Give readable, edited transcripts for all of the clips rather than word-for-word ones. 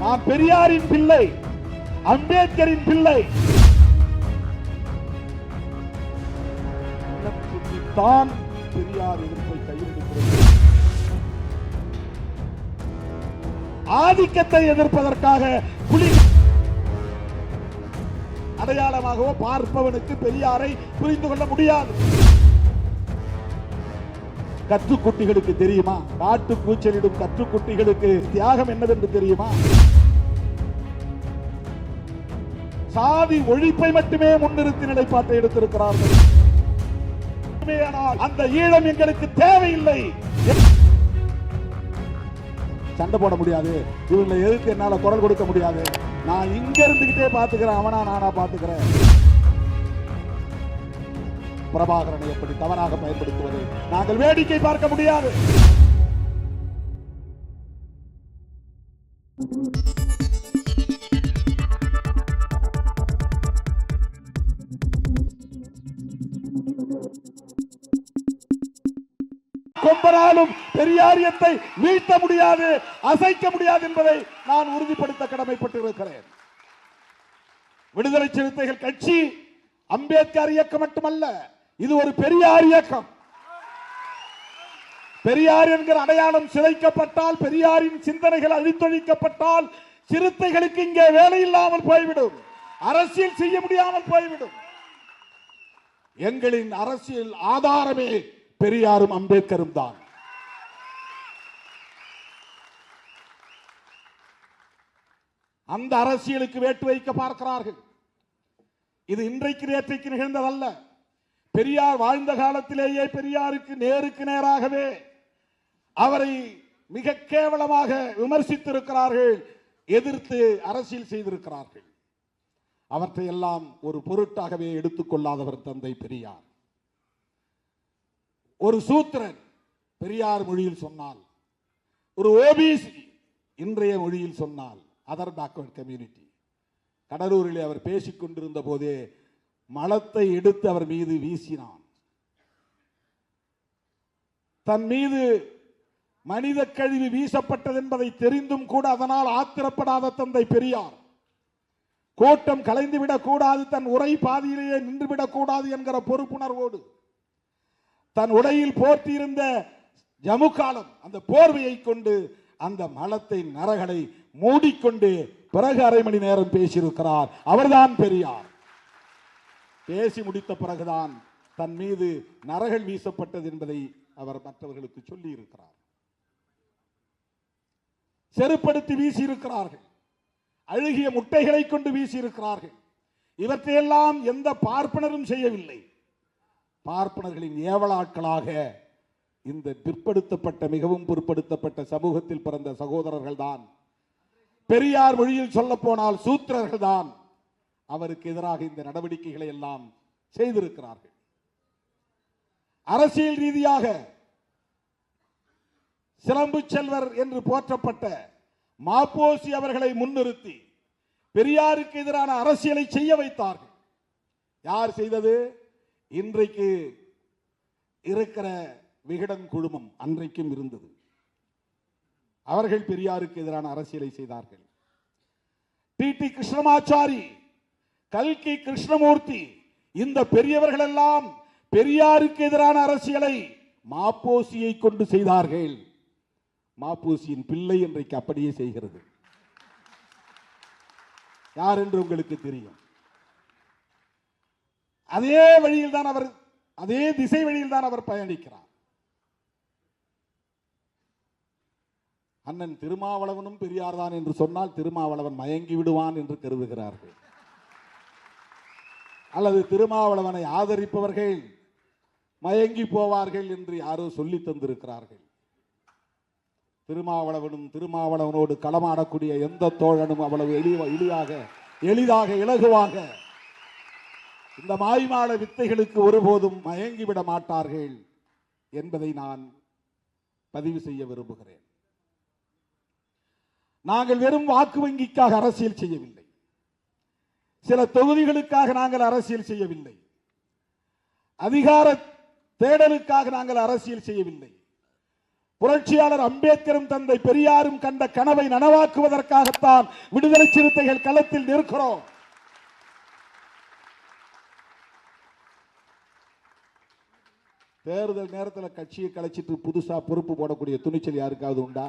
நான் பெரியாரின் பிள்ளை, அம்பேத்கரின் பிள்ளை. தான் பெரியார் எதிர்ப்பை கையெழுத்து ஆதிக்கத்தை எதிர்ப்பதற்காக புலி அடையாளமாகவோ பார்ப்பவனுக்கு பெரியாரை புரிந்து கொள்ள முடியாது. கற்றுக்குட்டிகளுக்கு தெரியுமா? காட்டு கூச்சலிடும் கற்றுக்குட்டிகளுக்கு தியாகம் என்னவென்று தெரியுமா? சாதி ஒழிப்பை மட்டுமே முன்னிறுத்தி நிலைப்பாட்டை எடுத்திருக்கிறார்கள். அந்த ஈழம் எங்களுக்கு தேவையில்லை. சண்டை போட முடியாது, இவங்களை எதிர்த்து என்னால குரல் கொடுக்க முடியாது. நான் இங்க இருந்துகிட்டே பாத்துக்கிறேன், அவனா நானா பாத்துக்கிறேன். பிரபாகரனை எப்படி தவறாக பயன்படுத்துவது நாங்கள் வேடிக்கை பார்க்க முடியாது. கொம்பனாலும் பெரியாரியத்தை வீழ்த்த முடியாது, அசைக்க முடியாது என்பதை நான் உறுதிப்படுத்த கடமைப்பட்டு இருக்கிறேன். விடுதலை சிறுத்தைகள் கட்சி அம்பேத்கர் இயக்கம் மட்டுமல்ல, இது ஒரு பெரியார் இயக்கம். பெரியார் என்கிற அடையாளம் சிதைக்கப்பட்டால், பெரியாரின் சிந்தனைகள் அழித்தொழிக்கப்பட்டால் சிறுத்தைகளுக்கு இங்கே வேலை இல்லாமல் போய்விடும், அரசியல் செய்ய முடியாமல் போய்விடும். எங்களின் அரசியல் ஆதாரமே பெரியாரும் அம்பேத்கரும் தான். அந்த அரசியலுக்கு வேட்டு வைக்க பார்க்கிறார்கள். இது இன்றைக்கு நேற்றைக்கு நிகழ்ந்ததல்ல. பெரியார் வாழ்ந்த காலத்திலேயே பெரியாருக்கு நேருக்கு நேராகவே அவரை மிக கேவலமாக விமர்சித்திருக்கிறார்கள், எதிர்த்து அரசியல் செய்திருக்கிறார்கள். அவற்றை எல்லாம் ஒரு பொருட்டாகவே எடுத்துக்கொள்ளாதவர் தந்தை பெரியார். ஒரு சூத்திரன் பெரியார் மொழியில் சொன்னால், ஒரு ஓபிசி இன்றைய மொழியில் சொன்னால் அதர் பேக்வர்ட் கம்யூனிட்டி. கடலூரிலே அவர் பேசிக் கொண்டிருந்த போதே மலத்தை எடுத்து அவர் மீது வீசினான். தன் மீது மனித கழிவு வீசப்பட்டது என்பதை தெரிந்தும் கூட அதனால் ஆத்திரப்படாத தந்தை பெரியார், கூட்டம் கலைந்துவிடக் கூடாது, தன் உரை பாதியிலேயே நின்றுவிடக் கூடாது என்கிற பொறுப்புணர்வோடு தன் உடையில் போர்த்தியிருந்த ஜமுக்காலம் அந்த போர்வையை கொண்டு அந்த மலத்தை நரகளை மூடிக்கொண்டு பிறகு அரை மணி நேரம் பேசியிருக்கிறார். அவர்தான் பெரியார். பேசி முடித்த பிறகுதான் தன் மீது நரகள் வீசப்பட்டது என்பதை அவர் மற்றவர்களுக்கு சொல்லி இருக்கிறார். செருப்படுத்தி வீசியிருக்கிறார்கள், அழுகிய முட்டைகளை கொண்டு வீசியிருக்கிறார்கள். இவற்றையெல்லாம் எந்த பார்ப்பனரும் செய்யவில்லை. பார்ப்பனர்களின் ஏவலாட்களாக இந்த பிற்படுத்தப்பட்ட மிகவும் பிற்படுத்தப்பட்ட சமூகத்தில் பிறந்த சகோதரர்கள் தான், பெரியார் மொழியில் சொல்ல போனால் சூத்திரர்கள் தான் அவருக்கு எதிராக இந்த நடவடிக்கைகளை எல்லாம் செய்திருக்கிறார்கள். அரசியல் ரீதியாக சிலம்பு செல்வர் என்று போற்றப்பட்ட மாப்போசி அவர்களை முன்னிறுத்தி பெரியாருக்கு எதிரான அரசியலை செய்ய வைத்தார்கள். யார் செய்தது? இன்றைக்கு இருக்கிற விகடன் குழுமம் அன்றைக்கும் இருந்தது. அவர்கள் பெரியாருக்கு எதிரான அரசியலை செய்தார்கள். டி கிருஷ்ணமாச்சாரி, கல்கி கிருஷ்ணமூர்த்தி, இந்த பெரியவர்கள் எல்லாம் பெரியாருக்கு எதிரான அரசியலை மாப்போசியை கொண்டு செய்தார்கள். மாப்போசியின் பிள்ளை இன்றைக்கு அப்படியே செய்கிறது. யார் என்று உங்களுக்கு தெரியும். அதே வழியில் தான் அவர், அதே திசை வழியில் தான் அவர் பயணிக்கிறார். அண்ணன் திருமாவளவனும் பெரியார் தான் என்று சொன்னால் திருமாவளவன் மயங்கி விடுவான் என்று கருதுகிறார்கள். அல்லது திருமாவளவனை ஆதரிப்பவர்கள் மயங்கி போவார்கள் என்று யாரோ சொல்லி தந்திருக்கிறார்கள். திருமாவளவனும் திருமாவளவனோடு களமாடக்கூடிய எந்த தோழனும் அவ்வளவு எளிதாக இலகுவாக இந்த மாய்மால வித்தைகளுக்கு ஒருபோதும் மயங்கிவிட மாட்டார்கள் என்பதை நான் பதிவு செய்ய விரும்புகிறேன். நாங்கள் வெறும் வாக்கு வங்கிக்காக அரசியல் செய்யவில்லை, சில தொகுதிகளுக்காக நாங்கள் அரசியல் செய்யவில்லை, அதிகார தேடலுக்காக நாங்கள் அரசியல் செய்யவில்லை. புரட்சியாளர் அம்பேத்கரும் தந்தை பெரியாரும் கண்ட கனவை நனவாக்குவதற்காகத்தான் விடுதலை சிறுத்தைகள் களத்தில் நிற்கிறோம். தேர்தல் நேரத்தில் கட்சியை கலைச்சிட்டு புதுசா பொறுப்பு போடக்கூடிய துணிச்சல் யாருக்காவது உண்டா?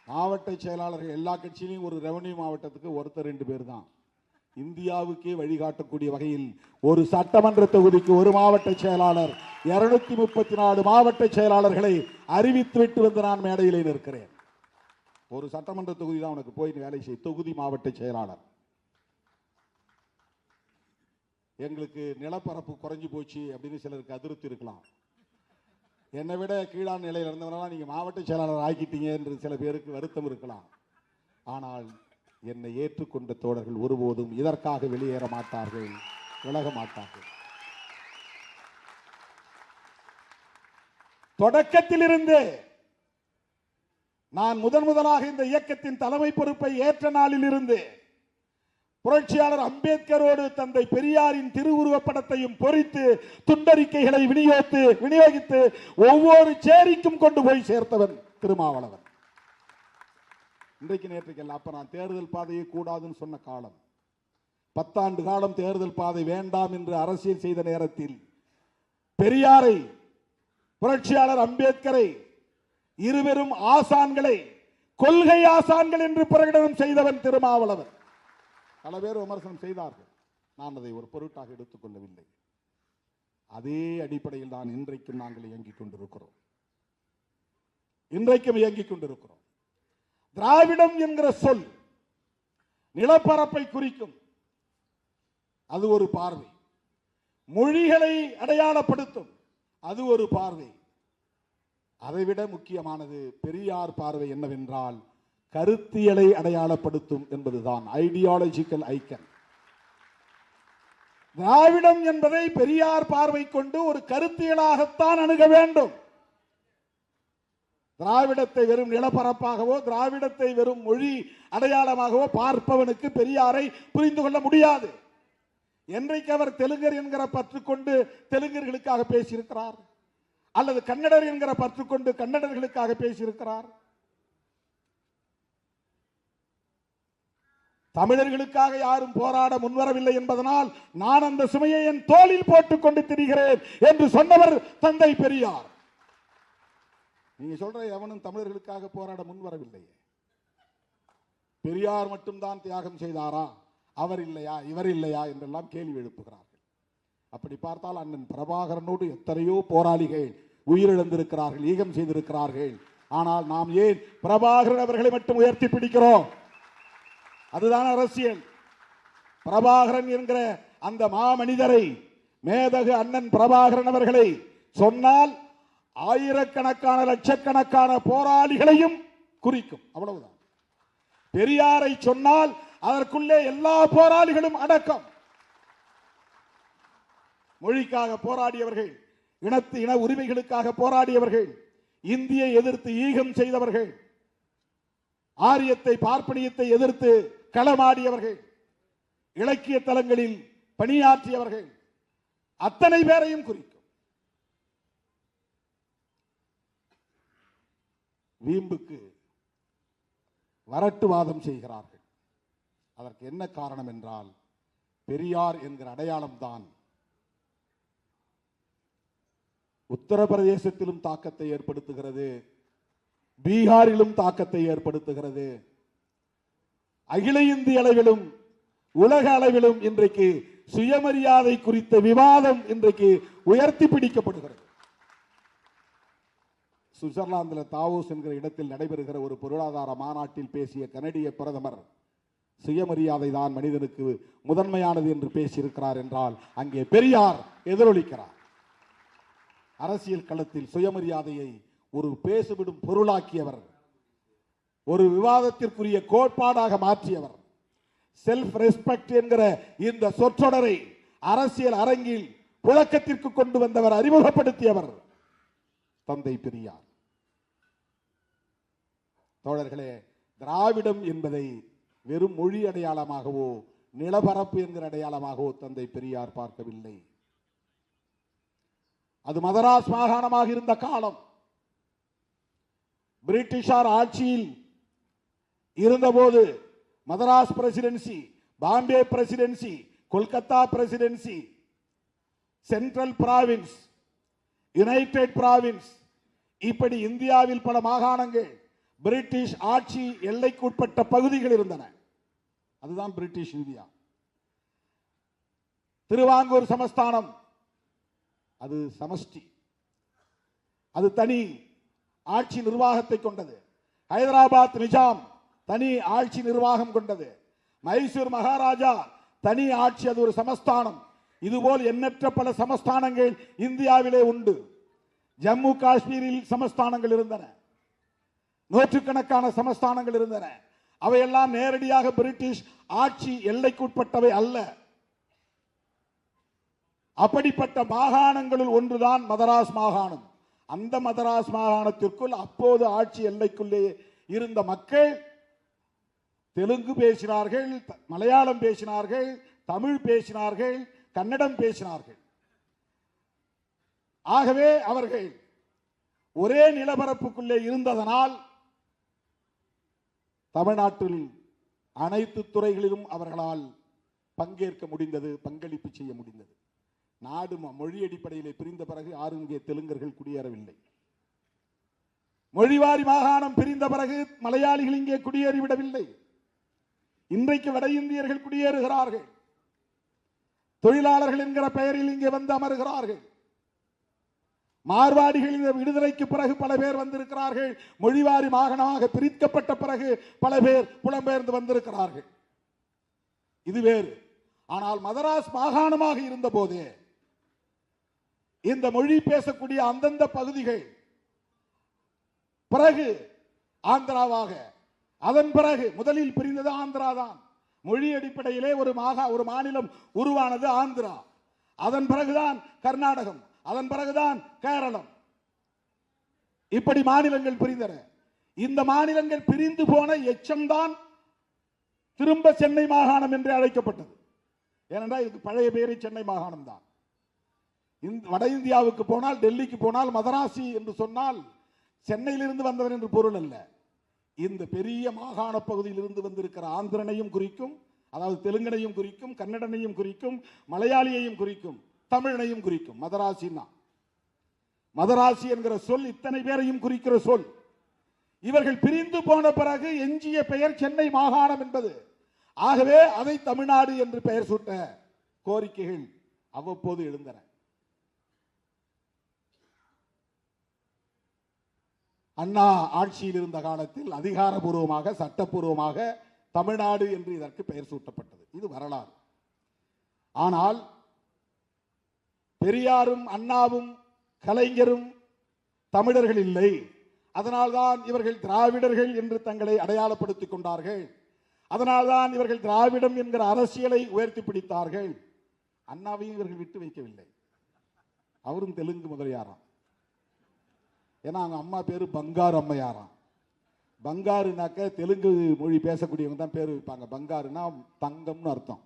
மாவட்ட செயலாளர்கள் எல்லா கட்சியிலும் ஒரு ரெவன்யூ மாவட்டத்துக்கு ஒருத்தர் 2 பேர் தான். இந்தியாவுக்கே வழிகாட்டக்கூடிய வகையில் ஒரு சட்டமன்ற தொகுதிக்கு ஒரு மாவட்ட செயலாளர், 234 மாவட்ட செயலாளர்களை அறிவித்துவிட்டு வந்து நான் மேடையிலே நிற்கிறேன். ஒரு சட்டமன்ற தொகுதி தான் உனக்கு போய் வேலை செய்ய, தொகுதி மாவட்ட செயலாளர். எங்களுக்கு நிலப்பரப்பு குறைஞ்சு போச்சு அப்படின்னு சிலருக்கு அதிருப்தி இருக்கலாம். என்னை விட கீழான நிலையில் இருந்தவரெல்லாம் நீங்க மாவட்ட செயலாளர் ஆக்கிட்டீங்க என்று சில பேருக்கு வருத்தம் இருக்கலாம். ஆனால் என்னை ஏற்றுக்கொண்ட தோழர்கள் ஒருபோதும் இதற்காக வெளியேற மாட்டார்கள், விலக மாட்டார்கள். தொடக்கத்திலிருந்து நான் முதலாக இந்த இயக்கத்தின் தலைமை பொறுப்பை ஏற்ற நாளில் இருந்து புரட்சியாளர் அம்பேத்கரோடு தந்தை பெரியாரின் திருவுருவப் படத்தையும் பொறித்து துண்டறிக்கைகளை விநியோகித்து ஒவ்வொரு சேரிக்கும் கொண்டு போய் சேர்த்தவன் திருமாவளவன். இன்றைக்கு நேற்றுக்கல்ல, அப்ப நான் தேர்தல் பாதையை கூடாதுன்னு சொன்ன காலம், 10 ஆண்டு காலம் தேர்தல் பாதை வேண்டாம் என்று அரசியல் செய்த நேரத்தில் பெரியாரை, புரட்சியாளர் அம்பேத்கரை, இருவரும் ஆசான்களை கொள்கை ஆசான்கள் என்று பிரகடனம் செய்தவன் திருமாவளவன். பல பேர் விமர்சனம் செய்தார்கள், நான் அதை ஒரு பொருட்டாக எடுத்துக் கொள்ளவில்லை. அதே அடிப்படையில் தான் இன்றைக்கும் நாங்கள் இயங்கிக் கொண்டிருக்கிறோம். திராவிடம் என்கிற சொல் நிலப்பரப்பை குறிக்கும், அது ஒரு பார்வை. மொழிகளை அடையாளப்படுத்தும், அது ஒரு பார்வை. அதைவிட முக்கியமானது பெரியார் பார்வை என்னவென்றால் கருத்தியலை அடையாளப்படுத்தும் என்பதுதான், ஐடியாலஜிக்கல் ஐக்கன். திராவிடம் என்பதை பெரியார் பார்வை கொண்டு ஒரு கருத்தியலாகத்தான் அணுக வேண்டும். திராவிடத்தை வெறும் நிலப்பரப்பாகவோ, திராவிடத்தை வெறும் மொழி அடையாளமாகவோ பார்ப்பவனுக்கு பெரியாரை புரிந்து கொள்ள முடியாது. என்றைக்கு அவர் தெலுங்கர் என்கிற பற்று கொண்டு தெலுங்கர்களுக்காக பேசியிருக்கிறார், அல்லது கன்னடர் என்கிற பற்று கொண்டு கன்னடர்களுக்காக பேசியிருக்கிறார், தமிழர்களுக்காக யாரும் போராட முன்வரவில்லை என்பதனால் நான் அந்த சுமையை என் தோளில் போட்டுக் கொண்டு திரிகிறேன் என்று சொன்னவர் தந்தை பெரியார். நீங்க சொல்ற எவனும் தமிழர்களுக்காக போராட முன்வரவில்லை. பெரியார் மட்டும்தான் தியாகம் செய்தாரா, அவர் இல்லையா, இவர் இல்லையா என்றெல்லாம் கேள்வி எழுப்புகிறார்கள். அப்படி பார்த்தால் அண்ணன் பிரபாகரனோடு எத்தனையோ போராளிகள் உயிரிழந்திருக்கிறார்கள், ஈகம் செய்திருக்கிறார்கள். ஆனால் நாம் ஏன் பிரபாகரன் அவர்களை மட்டும் உயர்த்தி பிடிக்கிறோம்? அதுதான் அரசியல். பிரபாகரன் என்கிற அந்த மாமனிதரை, மேதகு அண்ணன் பிரபாகரன் அவர்களை சொன்னால் ஆயிரக்கணக்கான லட்சக்கணக்கான போராளிகளையும் குறிக்கும், அவ்வளவுதான். பெரியாரை சொன்னால் அதற்குள்ளே எல்லா போராளிகளும் அடக்கம். மொழிக்காக போராடியவர்கள், இன உரிமைகளுக்காக போராடியவர்கள், இந்தியை எதிர்த்து ஈகம் செய்தவர்கள், ஆரியத்தை பார்ப்பனியத்தை எதிர்த்து களமாடியவர்கள், இலக்கிய தலங்களில் பணியாற்றியவர்கள், அத்தனை பேரையும் குறிக்கும். வீம்புக்கு வரட்டுவாதம் செய்கிறார்கள். அதற்கு என்ன காரணம் என்றால், பெரியார் என்கிற அடையாளம் தான் உத்தரப்பிரதேசத்திலும் தாக்கத்தை ஏற்படுத்துகிறது, பீகாரிலும் தாக்கத்தை ஏற்படுத்துகிறது, அகில இந்திய அளவிலும் உலக அளவிலும் இன்றைக்கு சுயமரியாதை குறித்த விவாதம் இன்றைக்கு உயர்த்தி பிடிக்கப்படுகிறது. சுவிட்சர்லாந்தில் தாவோஸ் என்கிற இடத்தில் நடைபெறுகிற ஒரு பொருளாதார மாநாட்டில் பேசிய கனடிய பிரதமர் சுயமரியாதை தான் மனிதனுக்கு முதன்மையானது என்று பேசியிருக்கிறார் என்றால் அங்கே பெரியார் எதிரொலிக்கிறார். அரசியல் களத்தில் சுயமரியாதையை ஒரு பேசுவிடும் பொருளாக்கியவர், ஒரு விவாதத்திற்குரிய கோட்பாடாக மாற்றியவர். செல்ஃப் ரெஸ்பெக்ட் என்கிற இந்த சொற்றொடரை அரசியல் அரங்கில் புழக்கத்திற்கு கொண்டு வந்தவர், அறிமுகப்படுத்தியவர் தந்தை பெரியார். தோழர்களே, திராவிடம் என்பதை வெறும் மொழி அடையாளமாகவோ நிலப்பரப்பு என்கிற அடையாளமாகவோ தந்தை பெரியார் பார்க்கவில்லை. அது மதராஸ் மாகாணமாக இருந்த காலம். பிரிட்டிஷார் ஆட்சியில் இருந்தபோது Madras presidency, Bombay presidency, Kolkata presidency, central province, united province, இப்படி இந்தியாவில் பல மாகாணங்கள் பிரிட்டிஷ் ஆட்சி எல்லைக்குட்பட்ட பகுதிகள் இருந்தன. அதுதான் பிரிட்டிஷ் இந்தியா. திருவாங்கூர் சமஸ்தானம் அது சமஷ்டி, அது தனி ஆட்சி நிர்வாகத்தை கொண்டது. ஹைதராபாத் நிஜாம் தனி ஆட்சி நிர்வாகம் கொண்டது. மைசூர் மகாராஜா தனி ஆட்சி, அது ஒரு சமஸ்தானம். இதுபோல் எண்ணற்ற பல சமஸ்தானங்கள் இந்தியாவிலே உண்டு. ஜம்மு காஷ்மீரில் சமஸ்தானங்கள் இருந்தன, நூற்றுக்கணக்கான சமஸ்தானங்கள் இருந்தன. அவையெல்லாம் நேரடியாக பிரிட்டிஷ் ஆட்சி எல்லைக்குட்பட்டவை அல்ல. அப்படிப்பட்ட மாகாணங்களில் ஒன்றுதான் மதராஸ் மாகாணம். அந்த மதராஸ் மாகாணத்திற்குள் அப்போது ஆட்சி எல்லைக்குள்ளே இருந்த மக்கள் தெலுங்கு பேசினார்கள், மலையாளம் பேசினார்கள், தமிழ் பேசினார்கள், கன்னடம் பேசினார்கள். ஆகவே அவர்கள் ஒரே நிலப்பரப்புக்குள்ளே இருந்ததனால் தமிழ்நாட்டில் அனைத்து துறைகளிலும் அவர்களால் பங்கேற்க முடிந்தது, பங்களிப்பு செய்ய முடிந்தது. நாடு மொழி அடிப்படையிலே பிரிந்த பிறகு யாரும் இங்கே தெலுங்கர்கள் குடியேறவில்லை. மொழிவாரி மாகாணம் பிரிந்த பிறகு மலையாளிகள் இங்கே குடியேறிவிடவில்லை. இன்றைக்கு வட இந்தியர்கள் குடியேறுகிறார்கள், தொழிலாளர்கள் என்கிற பெயரில் இங்கே வந்து அமர்கிறார்கள். மார்வாடிகள் இந்த விடுதலைக்கு பிறகு பல பேர் வந்திருக்கிறார்கள். மொழிவாரி மாகாணமாக பிரிக்கப்பட்ட பிறகு பல பேர் புலம்பெயர்ந்து வந்திருக்கிறார்கள். இது வேறு. ஆனால் மதராஸ் மாகாணமாக இருந்த போதே இந்த மொழி பேசக்கூடிய அந்தந்த பகுதிகள் பிறகு ஆந்திராவாக, அதன் பிறகு முதலில் பிரிந்தது ஆந்திரா தான். மொழி அடிப்படையிலே ஒரு மாநிலம் உருவானது ஆந்திரா. அதன் பிறகுதான் கர்நாடகம், அதன் பிறகுதான் கேரளம். இப்படி மாநிலங்கள் பிரிந்தன. இந்த மாநிலங்கள் பிரிந்து போன எச்சம்தான் திரும்ப சென்னை மாகாணம் என்று அழைக்கப்பட்டது. ஏனென்றால் இதுக்கு பழைய பெயரை சென்னை மாகாணம் தான். வட இந்தியாவுக்கு போனால், டெல்லிக்கு போனால் மதராசி என்று சொன்னால் சென்னையிலிருந்து வந்தவர் என்று பொருள் அல்ல. இந்த பெரிய மாகாண பகுதியில் இருந்து வந்திருக்கிற ஆந்திரனையும் குறிக்கும், அதாவது தெலுங்கனையும் குறிக்கும், கன்னடனையும் குறிக்கும், மலையாளியையும் குறிக்கும், தமிழனையும் குறிக்கும். மதராசினா, மதராசி என்கிற சொல் இத்தனை பேரையும் குறிக்கிற சொல். இவர்கள் பிரிந்து போன பிறகு எஞ்சிய பெயர் சென்னை மாகாணம் என்பது. ஆகவே அதை தமிழ்நாடு என்று பெயர் சூட்ட கோரிக்கைகள் அவ்வப்போது எழுந்தன. அண்ணா ஆட்சியில் இருந்த காலத்தில் அதிகாரபூர்வமாக, சட்டப்பூர்வமாக தமிழ்நாடு என்று இதற்கு பெயர் சூட்டப்பட்டது. இது வரலாறு. ஆனால் பெரியாரும் அண்ணாவும் கலைஞரும் தமிழர்கள் இல்லை. அதனால்தான் இவர்கள் திராவிடர்கள் என்று தங்களை அடையாளப்படுத்திக் கொண்டார்கள். அதனால்தான் இவர்கள் திராவிடம் என்கிற அரசியலை உயர்த்தி பிடித்தார்கள். அண்ணாவையும் இவர்கள் விட்டு வைக்கவில்லை. அவரும் தெலுங்கு முதலியாராம். ஏன்னா அவங்க அம்மா பேரு பங்காரு அம்மையாராம். பங்காருனாக்க தெலுங்கு மொழி பேசக்கூடியவங்க தான் பேர் வைப்பாங்க. பங்காருனா தங்கம்னு அர்த்தம்.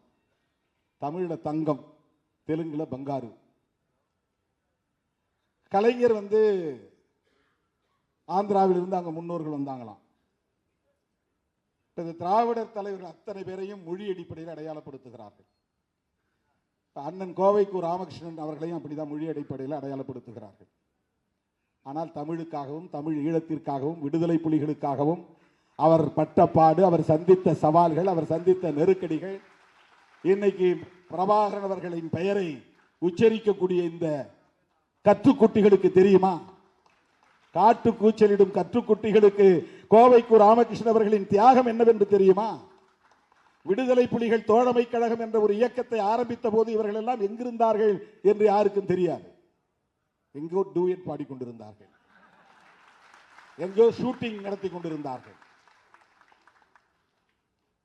தமிழ்ல தங்கம், தெலுங்குல பங்காரு. கலைஞர் ஆந்திராவில் இருந்து அங்க முன்னோர்கள் வந்தாங்களாம். திராவிடர் தலைவர்கள் அத்தனை பேரையும் மொழி அடிப்படையில் அடையாளப்படுத்துகிறார்கள். அண்ணன் கோவைக்கு ராமகிருஷ்ணன் அவர்களையும் அப்படிதான் மொழி அடிப்படையில் அடையாளப்படுத்துகிறார்கள். ஆனால் தமிழுக்காகவும், தமிழ் ஈழத்திற்காகவும், விடுதலை புலிகளுக்காகவும் அவர் பட்டப்பாடு, அவர் சந்தித்த சவால்கள், அவர் சந்தித்த நெருக்கடிகள், இன்னைக்கு பிரபாகரன் அவர்களின் பெயரை உச்சரிக்கக்கூடிய இந்த கற்றுக்குட்டிகளுக்கு தெரியுமா? காட்டு கூச்சலிடும் கற்றுக்குட்டிகளுக்கு கோவைக்கு ராமகிருஷ்ணன் அவர்களின் தியாகம் என்னவென்று தெரியுமா? விடுதலை புலிகள் தோழமை கழகம் என்ற ஒரு இயக்கத்தை ஆரம்பித்த போது இவர்கள் எல்லாம் எங்கிருந்தார்கள் என்று யாருக்கும் தெரியாது. எங்கோ டூயட் பாடிக்கொண்டிருந்தார்கள், எங்கோ ஷூட்டிங் நடத்தி கொண்டிருந்தார்கள்.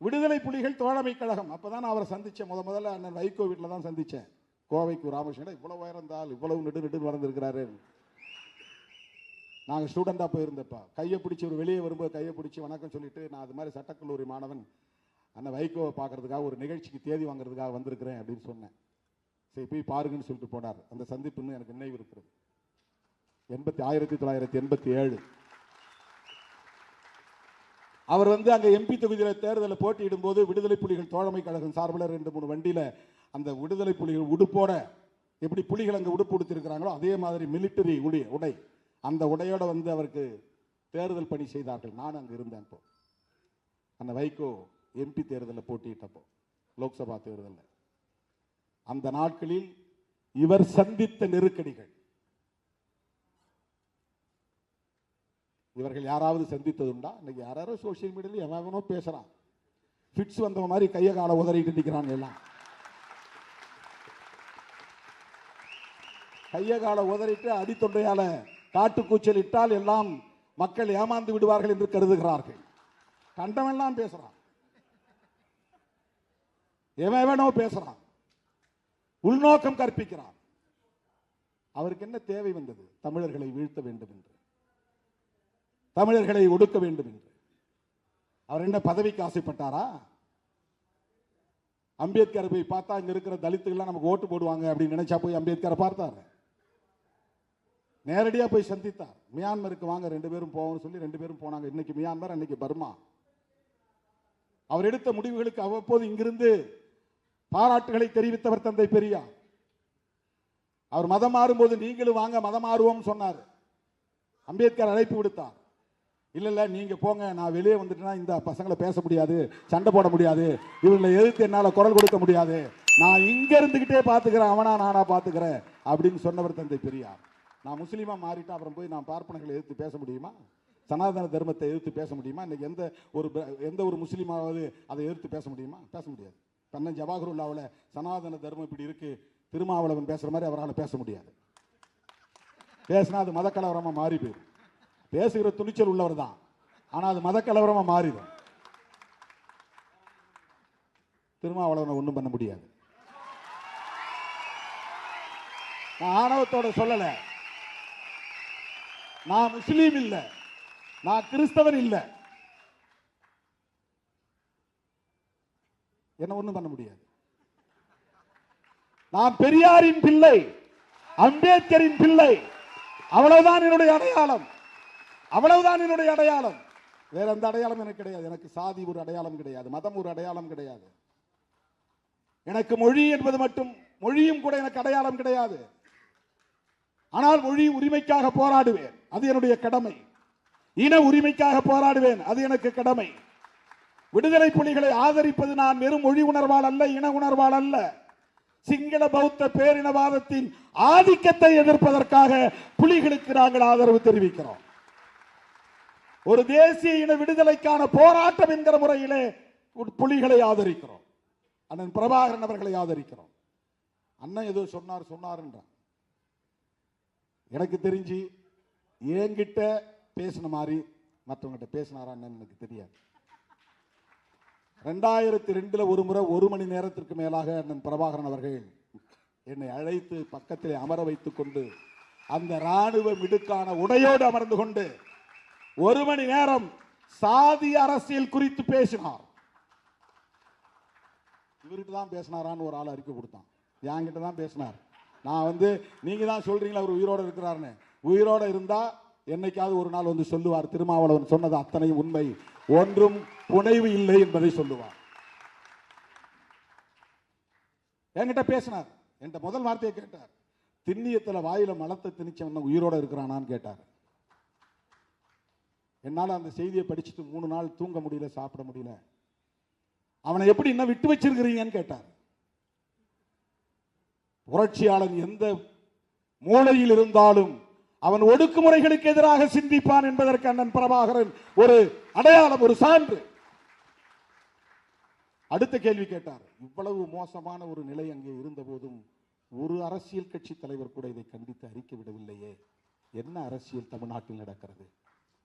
விடுதலை புலிகள் தோழமை கழகம். அப்பதான் அவரை சந்திச்சேன் முதல்ல. அண்ணன் வைகோ வீட்டில் தான் சந்திச்சேன். கோவைக்கு ராமகிருஷ்ணன் இவ்வளவு உயர்ந்தால் இவ்வளவு நெடு வளர்ந்திருக்கிறாரு. நாங்கள் ஸ்டூடெண்டாக போயிருந்தப்பா கையை பிடிச்சி ஒரு வெளியே வரும்போது கையை பிடிச்சி வணக்கம் சொல்லிட்டு, நான் அது மாதிரி சட்டக்கல்லூரி மாணவன் அண்ணன் வைகோவை பார்க்கறதுக்காக ஒரு நிகழ்ச்சிக்கு தேதி வாங்குறதுக்காக வந்திருக்கிறேன் அப்படின்னு சொன்னேன். சரி போய் பாருங்கன்னு சொல்லிட்டு போனார். அந்த சந்திப்புன்னு எனக்கு நினைவு இருக்கிறது. 1987 அவர் அங்க எம்பி தொகுதியில் தேர்தலில் போட்டியிடும் போது விடுதலை புலிகள் தோழமை கழகம் சார்பில் 2-3 வண்டியில அந்த விடுதலை புலிகள் உடுப்போட எப்படி புலிகள் அங்க உடுப்பு உடுத்திருக்கிறாங்களோ அதே மாதிரி மிலிட்டரி உடை அந்த உடையோட அவருக்கு தேர்தல் பணி செய்தார்கள். நான் அங்க இருந்தேன். அந்த வைகோ எம்பி தேர்தலில் போட்டியிட்டப்போ லோக்சபா தேர்தலில் அந்த நாட்களில் இவர் சந்தித்த நெருக்கடிகள் இவர்கள் யாராவது சந்தித்ததுண்டா? இன்னைக்கு யாரோ சோசியல் மீடியாவில் எவனோ பேசுறான், ஃபிட்ஸ் வந்த மாதிரி கையை காலை உதறிட்டு நிற்கிறான். எல்லாம் கையை காலை உதறிட்டு அடித்தொண்டையால காட்டு கூச்சல் இட்டால் எல்லாம் மக்கள் ஏமாந்து விடுவார்கள் என்று கருதுகிறார்கள். கண்டவெல்லாம் பேசுறான், எவனோ பேசுறான், உள்நோக்கம் கற்பிக்கிறான். அவருக்கு என்ன தேவை வந்தது? தமிழர்களை வீழ்த்த வேண்டும் என்று, தமிழர்களை ஒடுக்க வேண்டும் என்று. அவர் என்ன பதவிக்கு ஆசைப்பட்டாரா? அம்பேத்கரை போய் பார்த்தா இங்க இருக்கிற தலித்துகள்லாம் நமக்கு ஓட்டு போடுவாங்க அப்படின்னு நினைச்சா போய் அம்பேத்கரை பார்த்தார்? நேரடியாக போய் சந்தித்தார். மியான்மருக்கு வாங்க 2 பேரும் போவோம்னு சொல்லி 2 பேரும் போனாங்க. இன்னைக்கு மியான்மர், அன்னைக்கு பர்மா. அவர் எடுத்த முடிவுகளுக்கு அவ்வப்போது இங்கிருந்து பாராட்டுகளை தெரிவித்தவர் தந்தை பெரியார். அவர் மதம் மாறும்போது நீங்களும் வாங்க மதம் மாறுவோம் சொன்னார். அம்பேத்கர் அழைப்பு விடுத்தார். இல்ல நீங்க போங்க, நான் வெளியே வந்துட்டேன்னா இந்த பசங்களை பேச முடியாது, சண்டை போட முடியாது, இவங்களை எதிர்த்து என்னால குரல் கொடுக்க முடியாது, நான் இங்க இருந்துகிட்டே பாத்துக்கிறேன், அவனா நானா பாத்துக்கிறேன் அப்படின்னு சொன்னவர் தந்தை பெரியார். நான் முஸ்லீமா மாறிட்டு அப்புறம் போய் நான் பார்ப்பனர்களை எதிர்த்து பேச முடியுமா? சனாதன தர்மத்தை எதிர்த்து பேச முடியுமா? இன்னைக்கு எந்த ஒரு முஸ்லீமாவது அதை எதிர்த்து பேச முடியுமா? பேச முடியாது. தன்னை ஜவாஹருல்லாவில் சனாதன தர்மம் இப்படி இருக்கு, திருமாவளவன் பேசுற மாதிரி அவரால் பேச முடியாது. பேசினா அது மதக்கலவரமா மாறி போயிடும். பேசுகிற துணிச்சல் உள்ளவர் தான், ஆனா அது மதக்கலவரமா மாறிடும். திருமாவளவனை ஒன்றும் பண்ண முடியாது. நான் ஆணவத்தோட சொல்லல, நான் முஸ்லீம் இல்ல, நான் கிறிஸ்தவன் இல்ல, என்ன ஒண்ணும் பண்ண முடியாது. நான் பெரியாரின் பிள்ளை, அம்பேத்கரின் பிள்ளை, அவ்வளவுதான் என்னுடைய அடையாளம், அவ்வளவுதான் என்னுடைய அடையாளம். வேற எந்த அடையாளம் எனக்கு கிடையாது. எனக்கு சாதி ஒரு அடையாளம் கிடையாது, மதம் ஒரு அடையாளம் கிடையாது. எனக்கு மொழி என்பது மட்டும், மொழியும் கூட எனக்கு அடையாளம் கிடையாது. ஆனால் மொழி உரிமைக்காக போராடுவேன், அது என்னுடைய கடமை. இன உரிமைக்காக போராடுவேன், அது எனக்கு கடமை. விடுதலை புலிகளை ஆதரிப்பது நான் வெறும் மொழி உணர்வால் அல்ல, இன உணர்வால் அல்ல, சிங்கள பௌத்த பேரினவாதத்தின் ஆதிக்கத்தை எதிர்ப்பதற்காக புலிகளுக்கு நாங்கள் ஆதரவு தெரிவிக்கிறோம். ஒரு தேசிய இன விடுதலைக்கான போராட்டம் என்கிற முறையிலே புலிகளை ஆதரிக்கிறோம். அண்ணன் பிரபாகரன் அவர்களை ஆதரிக்கிறோம். அண்ணன் ஏதோ சொன்னார் என்றார். எனக்கு தெரிஞ்சு என்கிட்ட பேசின மாதிரி மற்றவங்கிட்ட பேசினாரான்னு எனக்கு தெரியாது. 2002 ஒரு முறை 1 மணி நேரத்திற்கு மேலாக அண்ணன் பிரபாகரன் அவர்கள் என்னை அழைத்து பக்கத்தில் அமர வைத்துக் கொண்டு அந்த ராணுவ மிடுக்கான உடையோடு அமர்ந்து கொண்டு 1 மணி நேரம் சாதி அரசியல் குறித்து பேசினார். இவர்கிட்ட தான் பேசினாரான்னு ஒரு ஆள் அறிக்கை கொடுத்தான். என்கிட்ட தான் பேசினார். நான் நீங்க தான் சொல்றீங்களா அவர் உயிரோட இருக்கிறாருன்னு. உயிரோட இருந்தா என்னைக்காவது ஒரு நாள் சொல்லுவார், திருமாவளவன் சொன்னது அத்தனை உண்மை, ஒன்றும் புனைவு இல்லை என்பதை சொல்லுவார். என்கிட்ட பேசினார். என்கிட்ட முதல் வார்த்தையை கேட்டார், திண்ணியத்துல வாயில மலத்தை திணிச்சவன் உயிரோட இருக்கிறானான்னு கேட்டார். என்னால அந்த செய்தியை படிச்சுட்டு 3 நாள் தூங்க முடியல, சாப்பிட முடியல. அவனை எப்படி இன்னும் விட்டு வச்சிருக்கிறீங்கன்னு கேட்டார். புரட்சியாளன் எந்த மூலையில் இருந்தாலும் அவன் ஒடுக்குமுறைகளுக்கு எதிராக சிந்திப்பான் என்பதற்கு அண்ணன் பிரபாகரன் ஒரு அடையாளம், ஒரு சான்று. அடுத்த கேள்வி கேட்டார், இவ்வளவு மோசமான ஒரு நிலை அங்கே இருந்த போதும் ஒரு அரசியல் கட்சி தலைவர் கூட இதை கண்டித்து அறிக்கை விடவில்லையே, என்ன அரசியல் தமிழ்நாட்டில் நடக்கிறது,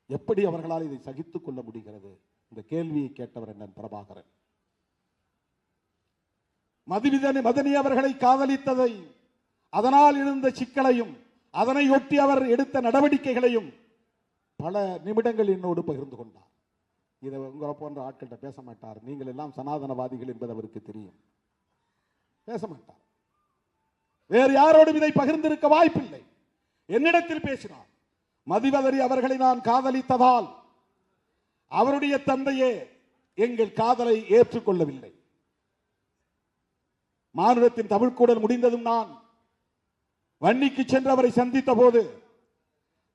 எப்படி அவர்களால் இதை சகித்துக் கொள்ள முடிகிறது? இந்த கேள்வியை கேட்டவர் அண்ணன் பிரபாகரன். மதனி அவர்களை காதலித்ததை, அதனால் இருந்த சிக்கலையும், அதனை ஒட்டி அவர் எடுத்த நடவடிக்கைகளையும் பல நிமிடங்கள் என்னோடு பகிர்ந்து கொண்டார். இதை உங்களை போன்ற ஆட்கள்கிட்ட பேச மாட்டார். நீங்கள் எல்லாம் சனாதனவாதிகள் என்பது அவருக்கு தெரியும், பேச மாட்டார். வேறு யாரோடும் இதை பகிர்ந்திருக்க வாய்ப்பில்லை. என்னிடத்தில் பேசினார். மதிவதரி அவர்களை நான் காதலித்ததால் அவருடைய தந்தையே எங்கள் காதலை ஏற்றுக்கொள்ளவில்லை. மானுடத்தின் தமிழ்க்கூடல் முடிந்ததும் நான் வன்னிக்கு சென்று அவரை சந்தித்த போது,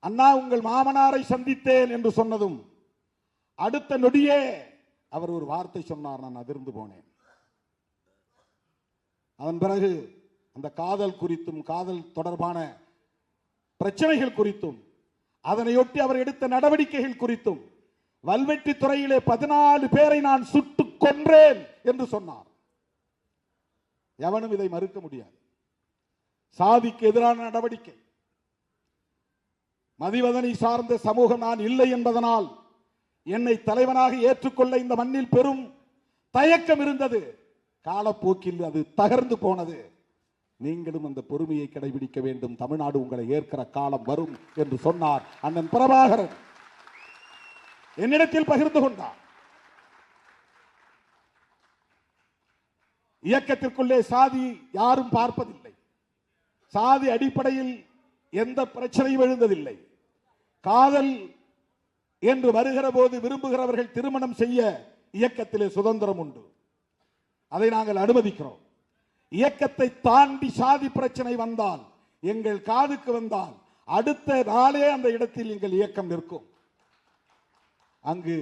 அண்ணா உங்கள் மாமனாரை சந்தித்தேன் என்று சொன்னதும் அடுத்த நொடியே அவர் ஒரு வார்த்தை சொன்னார். நான் அதிர்ந்து போனேன். அதன் பிறகு அந்த காதல் குறித்தும் காதல் தொடர்பான பிரச்சனைகள் குறித்தும் அதனையொட்டி அவர் எடுத்த நடவடிக்கைகள் குறித்தும் வல்வெட்டி துறையிலே 14 பேரை நான் சுட்டுக் கொன்றேன் என்று சொன்னார். எவனும் இதை மறுக்க முடியாது. சாதிக்கு எதிரான நடவடிக்கை. மதிவதனை சார்ந்த சமூகம் நான் இல்லை என்பதனால் என்னை தலைவனாக ஏற்றுக்கொள்ள இந்த மண்ணில் பெரும் தயக்கம் இருந்தது. காலப்போக்கில் அது தகர்ந்து போனது. நீங்களும் அந்த பொறுமையை கடைபிடிக்க வேண்டும். தமிழ்நாடு உங்களை ஏற்கிற காலம் வரும் என்று சொன்னார் அண்ணன் பிரபாகரன். என்னிடத்தில் பகிர்ந்து கொண்டார். இயக்கத்திற்குள்ளே சாதி யாரும் பார்ப்பதில்லை. சாதி அடிப்படையில் எந்த பிரச்சனையும் எழுந்ததில்லை. காதல் என்று வருகிற போது விரும்புகிறவர்கள் திருமணம் செய்ய இயக்கத்திலே சுதந்திரம் உண்டு. அதை நாங்கள் அனுமதிக்கிறோம். இயக்கத்தை தாண்டி சாதி பிரச்சனை வந்தால், எங்கள் காதுக்கு வந்தால், அடுத்த நாளே அந்த இடத்தில் எங்கள் இயக்கம் நிற்கும். அங்கு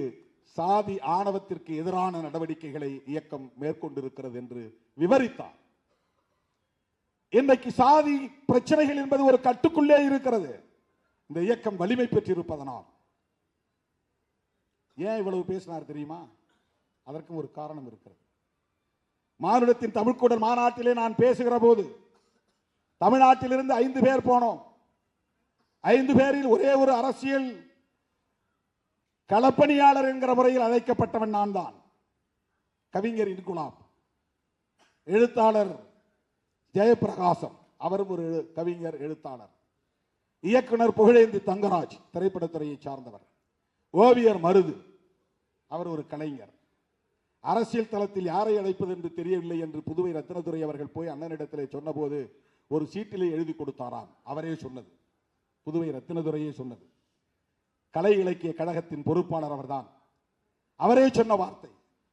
சாதி ஆணவத்திற்கு எதிரான நடவடிக்கைகளை இயக்கம் மேற்கொண்டிருக்கிறது என்று விவரித்தார். இன்றைக்கு சாதி பிரச்சனைகள் என்பது ஒரு கட்டுக்குள்ளே இருக்கிறது. இந்த இயக்கம் வலிமை பெற்றிருப்பதனால். ஏன் இவ்வளவு பேசினார் தெரியுமா? அதற்கும் ஒரு காரணம் இருக்கிறது. மானுடத்தின் தமிழ்க்கூடல் மாநாட்டிலே நான் பேசுகிற போது தமிழ்நாட்டிலிருந்து 5 பேர் போனோம். 5 பேரில் ஒரே ஒரு அரசியல் களப்பணியாளர் என்கிற முறையில் அழைக்கப்பட்டவன் நான் தான். கவிஞர் இன்குலாப், எழுத்தாளர் ஜெயபிரகாசம், அவரும் ஒரு கவிஞர் எழுத்தாளர். இயக்குனர் புகழேந்தி தங்கராஜ், திரைப்படத்துறையை சார்ந்தவர். ஓவியர் மருது, அவர் ஒரு கலைஞர். அரசியல் தளத்தில் யாரை அழைப்பது என்று தெரியவில்லை என்று புதுவை ரத்தினதுரை அவர்கள் போய் அண்ணனிடத்திலே சொன்னபோது ஒரு சீட்டிலே எழுதி கொடுத்தாராம். அவரே சொன்னது, புதுவை ரத்தினதுரையே சொன்னது. கலை இலக்கிய கழகத்தின் பொறுப்பாளர் அவர்தான். அவரே சொன்ன வார்த்தை,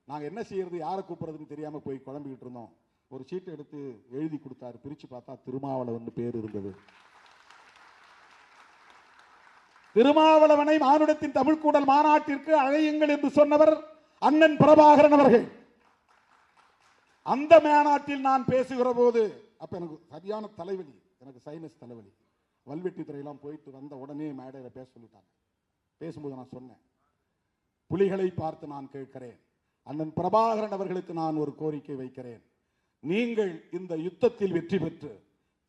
நாங்கள் என்ன செய்யறது, யாரை கூப்பிடுறதுன்னு தெரியாம போய் குழம்பிக்கிட்டு இருந்தோம். ஒரு சீட்டை எடுத்து எழுதி கொடுத்தாரு. பிரிச்சு பார்த்தா திருமாவளவன் பேர் இருந்தது. திருமாவளவனை மானுடத்தின் தமிழ்க்கூடல் மாநாட்டிற்கு அழையுங்கள் என்று சொன்னவர் அண்ணன் பிரபாகரன் அவர்கள். அந்த மாநாட்டில் நான் பேசுகிற போது அப்ப எனக்கு சரியான தலைவலி, எனக்கு சைனஸ் தலைவலி. வல்வெட்டி துறையெல்லாம் போயிட்டு வந்த உடனே மேடையில் பேச சொல்லிட்டாங்க. பேசும்போது நான் சொன்னேன், புலிகளை பார்த்து நான் கேட்கிறேன், அண்ணன் பிரபாகரன் அவர்களுக்கு நான் ஒரு கோரிக்கை வைக்கிறேன். நீங்கள் இந்த யுத்தத்தில் வெற்றி பெற்று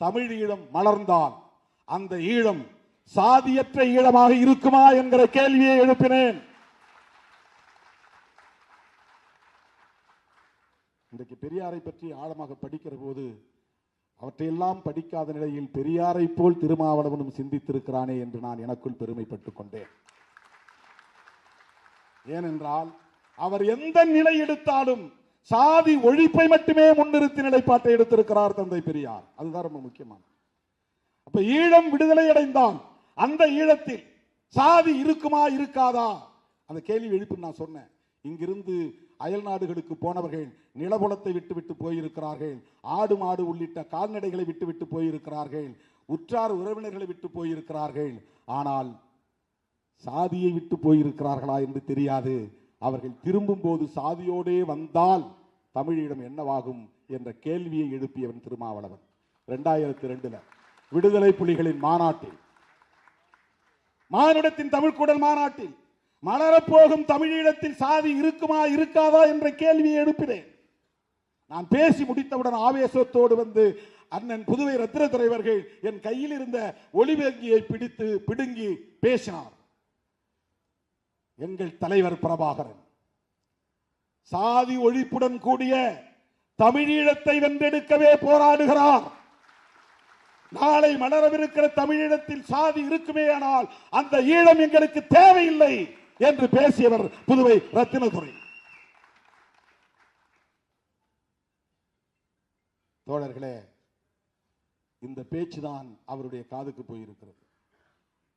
தமிழ் ஈழம் மலர்ந்தால் அந்த ஈழம் சாதியற்ற ஈழமாக இருக்குமா என்கிற கேள்வியை எழுப்பினேன். இன்றைக்கு பெரியாரை பற்றி ஆழமாக படிக்கிற போது அவற்றையெல்லாம் படிக்காத நிலையில் பெரியாரை போல் திருமாவளவனும் சிந்தித்திருக்கிறானே என்று நான் எனக்குள் பெருமைப்பட்டுக் கொண்டேன். ஏனென்றால் அவர் எந்த நிலை எடுத்தாலும் சாதி ஒழிப்பை மட்டுமே முன்னிறுத்தி நிலைப்பாட்டை எடுத்திருக்கிறார் தந்தை பெரியார். அதுதான் ரொம்ப முக்கியமானது. அப்ப ஈழம் விடுதலை அடைந்தான், அந்த ஈழத்தில் சாதி இருக்குமா இருக்காதா அந்த கேள்வி எழுப்பி நான் சொன்னேன். இங்கிருந்து அயல் நாடுகளுக்கு போனவர்கள் நிலபுலத்தை விட்டுவிட்டு போயிருக்கிறார்கள், ஆடு மாடு உள்ளிட்ட கால்நடைகளை விட்டுவிட்டு போயிருக்கிறார்கள், உற்றார் உறவினர்களை விட்டு போயிருக்கிறார்கள். ஆனால் சாதியை விட்டு போயிருக்கிறார்களா என்று தெரியாது. அவர்கள் திரும்பும் போது சாதியோடே வந்தால் தமிழீழம் என்னவாகும் என்ற கேள்வியை எழுப்பியவன் திருமாவளவன். 2002 விடுதலை புலிகளின் மாநாட்டில், மானுடத்தின் தமிழ்க்கூடல் மாநாட்டில் மலரப்போகும் தமிழீழத்தில் சாதி இருக்குமா இருக்காதா என்ற கேள்வியை எழுப்பினேன். நான் பேசி முடித்தவுடன் ஆவேசத்தோடு வந்து அண்ணன் புதுவை ரத்தினதுரை அவர்கள் என் கையில் இருந்த ஒளிபேங்கியை பிடித்து பிடுங்கி பேசினார். எங்கள் தலைவர் பிரபாகரன் சாதி ஒழிப்புடன் கூடிய தமிழீழத்தை வென்றெடுக்கவே போராடுகிறார். நாளை மலரவிருக்கிற தமிழீழத்தில் சாதி இருக்குமே, ஆனால் அந்த ஈழம் எங்களுக்கு தேவையில்லை என்று பேசியவர் புதுவை ரத்தினதுரை. தோழர்களே, இந்த பேச்சுதான் அவருடைய காதுக்கு போயிருக்கிறது.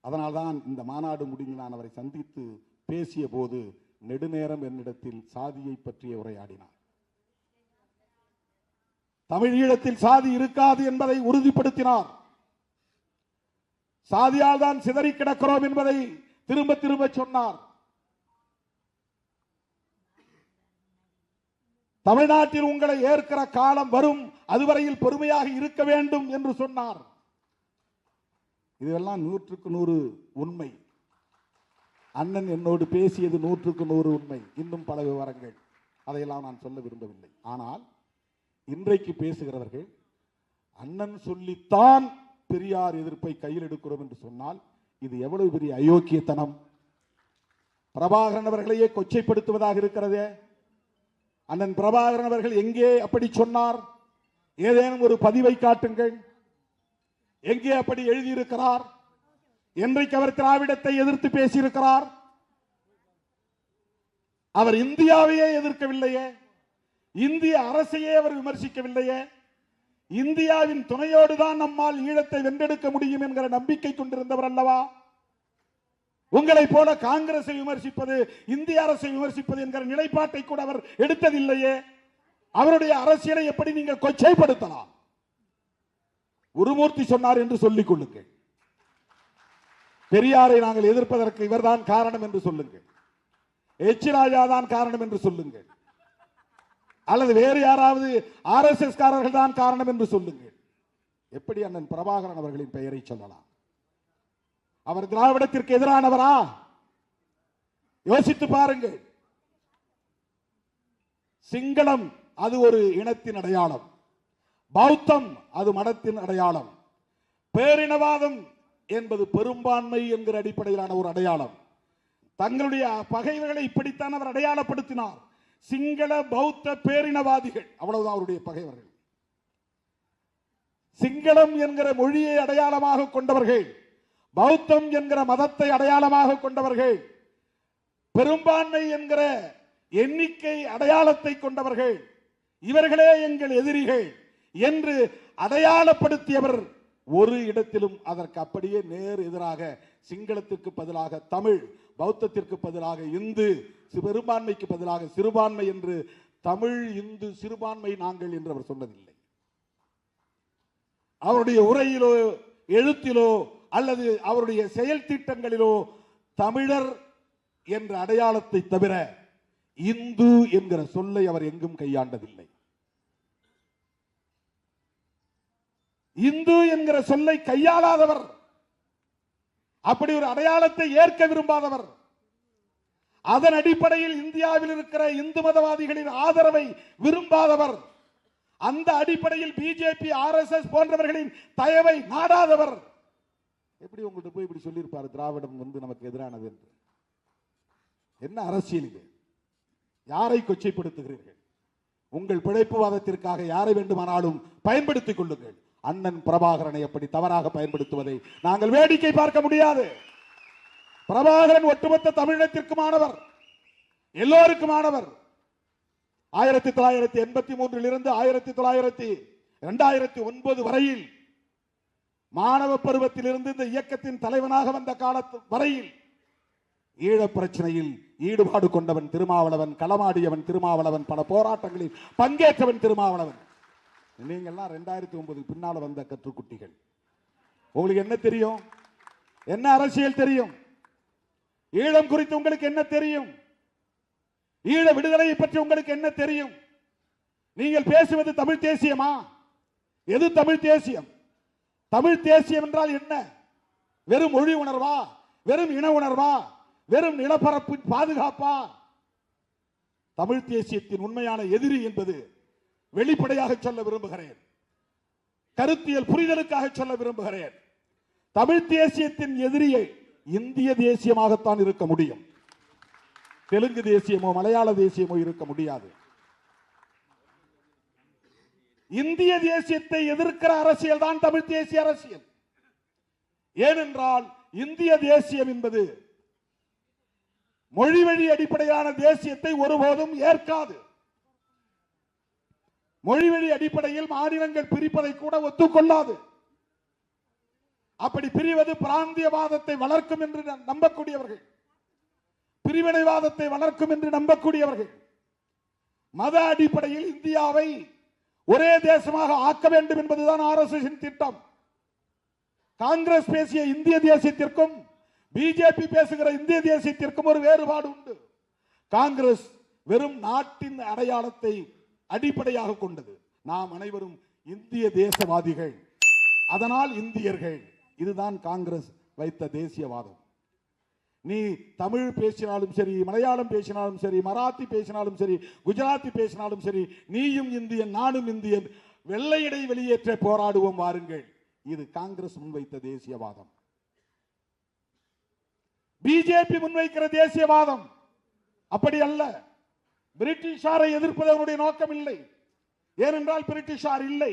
அதனால்தான் இந்த மாநாடு முடிந்து நான் அவரை சந்தித்து பேசிய போது நெடுநேரம் என்னிடத்தில் சாதியை பற்றிய உரையாடினார். தமிழீழத்தில் சாதி இருக்காது என்பதை உறுதிப்படுத்தினார். சாதியால் தான் சிதறி கிடக்கிறோம் என்பதை திரும்ப திரும்ப சொன்னார். தமிழ்நாட்டில் உங்களை ஏற்கிற காலம் வரும், அதுவரையில் பொறுமையாக இருக்க வேண்டும் என்று சொன்னார். இதெல்லாம் 100% உண்மை. அண்ணன் என்னோடு பேசியது 100% உண்மை. இன்னும் பல விவரங்கள், அதையெல்லாம் நான் சொல்ல விரும்பவில்லை. ஆனால் இன்றைக்கு பேசுகிறவர்கள் அண்ணன் சொல்லித்தான் பெரியார் எதிர்ப்பை கையில் எடுக்கிறோம் என்று சொன்னால் இது எவ்வளவு பெரிய அயோக்கியத்தனம். பிரபாகரன் அவர்களையே கொச்சைப்படுத்துவதாக இருக்கிறதே. அண்ணன் பிரபாகரன் அவர்கள் எங்கே அப்படி சொன்னார்? ஏதேனும் ஒரு பதிவை காட்டுங்கள். எங்கே அப்படி எழுதியிருக்கிறார்? என்றைக்கு அவர் திராவிடத்தை எதிர்த்து பேசியிருக்கிறார்? அவர் இந்தியாவையே எதிர்க்கவில்லையே, இந்திய அரசையே அவர் விமர்சிக்கவில்லையே. இந்தியாவின் துணையோடு தான் நம்மால் ஈழத்தை வென்றெடுக்க முடியும் என்கிற நம்பிக்கை கொண்டிருந்தவர் அல்லவா? உங்களை போல காங்கிரஸை விமர்சிப்பது, இந்திய அரசை விமர்சிப்பது என்கிற நிலைப்பாட்டை கூட அவர் எடுத்ததில்லையே. அவருடைய அரசியலை எப்படி நீங்கள் கொச்சைப்படுத்தலாம்? குருமூர்த்தி சொன்னார் என்று சொல்லிக் கொள்ளுங்கள். பெரியாரை நாங்கள் எதிர்ப்பதற்கு இவர்தான் காரணம் என்று சொல்லுங்கள். எச் ராஜா தான் காரணம் என்று சொல்லுங்கள். அல்லது வேறு யாராவது RSS காரர்கள் தான் காரணம் என்று சொல்லுங்கள். எப்படி அண்ணன் பிரபாகரன் அவர்களின் பெயரை சொல்லலாம்? அவர் திராவிடத்திற்கு எதிரானவரா? யோசித்து பாருங்கள். சிங்களம் அது ஒரு இனத்தின் அடையாளம், பௌத்தம் அது மதத்தின் அடையாளம், பேரினவாதம் என்பது பெரும்பான்மை என்கிற அடிப்படையிலான ஒரு அடையாளம். தங்களுடைய பகைவர்களை இப்படித்தான் அவர் அடையாளப்படுத்தினார். சிங்கள பௌத்த பேரினவாதிகள், அவ்வளவுதான் அவருடைய பகைவர்கள். சிங்களம் என்கிற மொழியை அடையாளமாக கொண்டவர்கள், பௌத்தம் என்கிற மதத்தை அடையாளமாக கொண்டவர்கள், பெரும்பான்மை என்கிற எண்ணிக்கை அடையாளத்தை கொண்டவர்கள், இவர்களே எங்கள் எதிரிகள் என்று அடையாளப்படுத்தியவர் ஒரு இடத்திலும் அதற்கு அப்படியே நேர் எதிராக சிங்களத்திற்கு பதிலாக தமிழ், பௌத்தத்திற்கு பதிலாக இந்து, பெரும்பான்மைக்கு பதிலாக சிறுபான்மை என்று தமிழ், இந்து, சிறுபான்மை நாங்கள் என்று அவர் சொன்னதில்லை. அவருடைய உரையிலோ எழுத்திலோ அல்லது அவருடைய செயல் திட்டங்களிலோ தமிழர் என்ற அடையாளத்தை தவிர இந்து என்கிற சொல்லை அவர் எங்கும் கையாண்டதில்லை. இந்து என்கிற சொல்லை கையாளாதவர், அப்படி ஒரு அடையாளத்தை ஏற்க விரும்பாதவர், அதன் அடிப்படையில் இந்தியாவில் இருக்கிற இந்து மதவாதிகளின் ஆதரவை விரும்பாதவர், அந்த அடிப்படையில் பிஜேபி RSS போன்றவர்களின் தயவை நாடாதவர் எப்படி உங்கள்கிட்ட போய் இப்படி சொல்லியிருப்பார் திராவிடம் நமக்கு எதிரானது என்று? என்ன அரசியல் இது? யாரை கொச்சைப்படுத்துகிறீர்கள்? உங்கள் பிழைப்புவாதத்திற்காக யாரை வேண்டுமானாலும் பயன்படுத்திக் கொள்ளுங்கள். அண்ணன் பிரபாகரனை எப்படி தவறாக பயன்படுத்துவதை நாங்கள் வேடிக்கை பார்க்க முடியாது. பிரபாகரன் ஒட்டுமொத்த தமிழகத்திற்குமானவர், எல்லோருக்குமானவர். 1983 இருந்து 2009 வரையில் மாணவ பருவத்திலிருந்து இந்த இயக்கத்தின் தலைவனாக வந்த காலத்து வரையில் ஈழ பிரச்சனையில் ஈடுபாடு கொண்டவன் திருமாவளவன், களமாடியவன் திருமாவளவன், பல போராட்டங்களில் பங்கேற்றவன் திருமாவளவன். நீங்கள்லாம் 2009 பின்னால வந்த கற்றுக்குட்டிகள். உங்களுக்கு என்ன தெரியும்? என்ன அரசியல் தெரியும்? ஈழம் குறித்து உங்களுக்கு என்ன தெரியும்? ஈழ விடுதலையை பற்றி உங்களுக்கு என்ன தெரியும்? நீங்கள் பேசுவது தமிழ் தேசியமா? எது தமிழ் தேசியம்? தமிழ் தேசியம் என்றால் என்ன? வெறும் மொழி உணர்வா? வெறும் இன உணர்வா? வெறும் நிலப்பரப்பு பாதுகாப்பா? தமிழ் தேசியத்தின் உண்மையான எதிரி என்பது வெளிப்படையாக சொல்ல விரும்புகிறேன், கருத்தியல் புரிதலுக்காக சொல்ல விரும்புகிறேன். தமிழ் தேசியத்தின் எதிரியை இந்திய தேசியமாகத்தான் இருக்க முடியும். தெலுங்கு தேசியமோ மலையாள தேசியமோ இருக்க முடியாது. இந்திய தேசியத்தை எதிர்க்கிற அரசியல் தான் தமிழ் தேசிய அரசியல். ஏனென்றால் இந்திய தேசியம் என்பது மொழி வழி அடிப்படையிலான தேசியத்தை ஒருபோதும் ஏற்காது. மொழி வழி அடிப்படையில் மாநிலங்கள் பிரிப்பதை கூட ஒத்துக்கொள்ளாது. அப்படி பிரிவது பிராந்தியவாதத்தை வளர்க்கும் என்று நம்பக்கூடியவர்கள், பிரிவினைவாதத்தை வளர்க்கும் என்று நம்பக்கூடியவர்கள், மத அடிப்படையில் இந்தியாவை ஒரே தேசமாக ஆக்க வேண்டும் என்பதுதான் RSS திட்டம். காங்கிரஸ் பேசிய இந்திய தேசியத்திற்கும் பிஜேபி பேசுகிற இந்திய தேசியத்திற்கும் ஒரு வேறுபாடு உண்டு. காங்கிரஸ் வெறும் நாட்டின் அடையாளத்தை அடிப்படையாக கொண்டது. நாம் அனைவரும் இந்திய தேசவாதிகள், அதனால் இந்தியர்கள். இதுதான் காங்கிரஸ் வைத்த தேசியவாதம். நீ தமிழ் பேசினாலும் சரி, மலையாளம் பேசினாலும் சரி, மராத்தி பேசினாலும் சரி, குஜராத்தி பேசினாலும் சரி, நீயும் இந்தியன் நானும் இந்தியன், வெள்ளையடை வெளியேற்ற போராடுவோம் வாருங்கள். இது காங்கிரஸ் முன்வைத்த தேசியவாதம். பிஜேபி முன்வைக்கிற தேசியவாதம் அப்படி அல்ல. பிரிட்டிஷாரை எதிர்ப்பது அவருடைய நோக்கம் இல்லை. ஏனென்றால் பிரிட்டிஷார் இல்லை.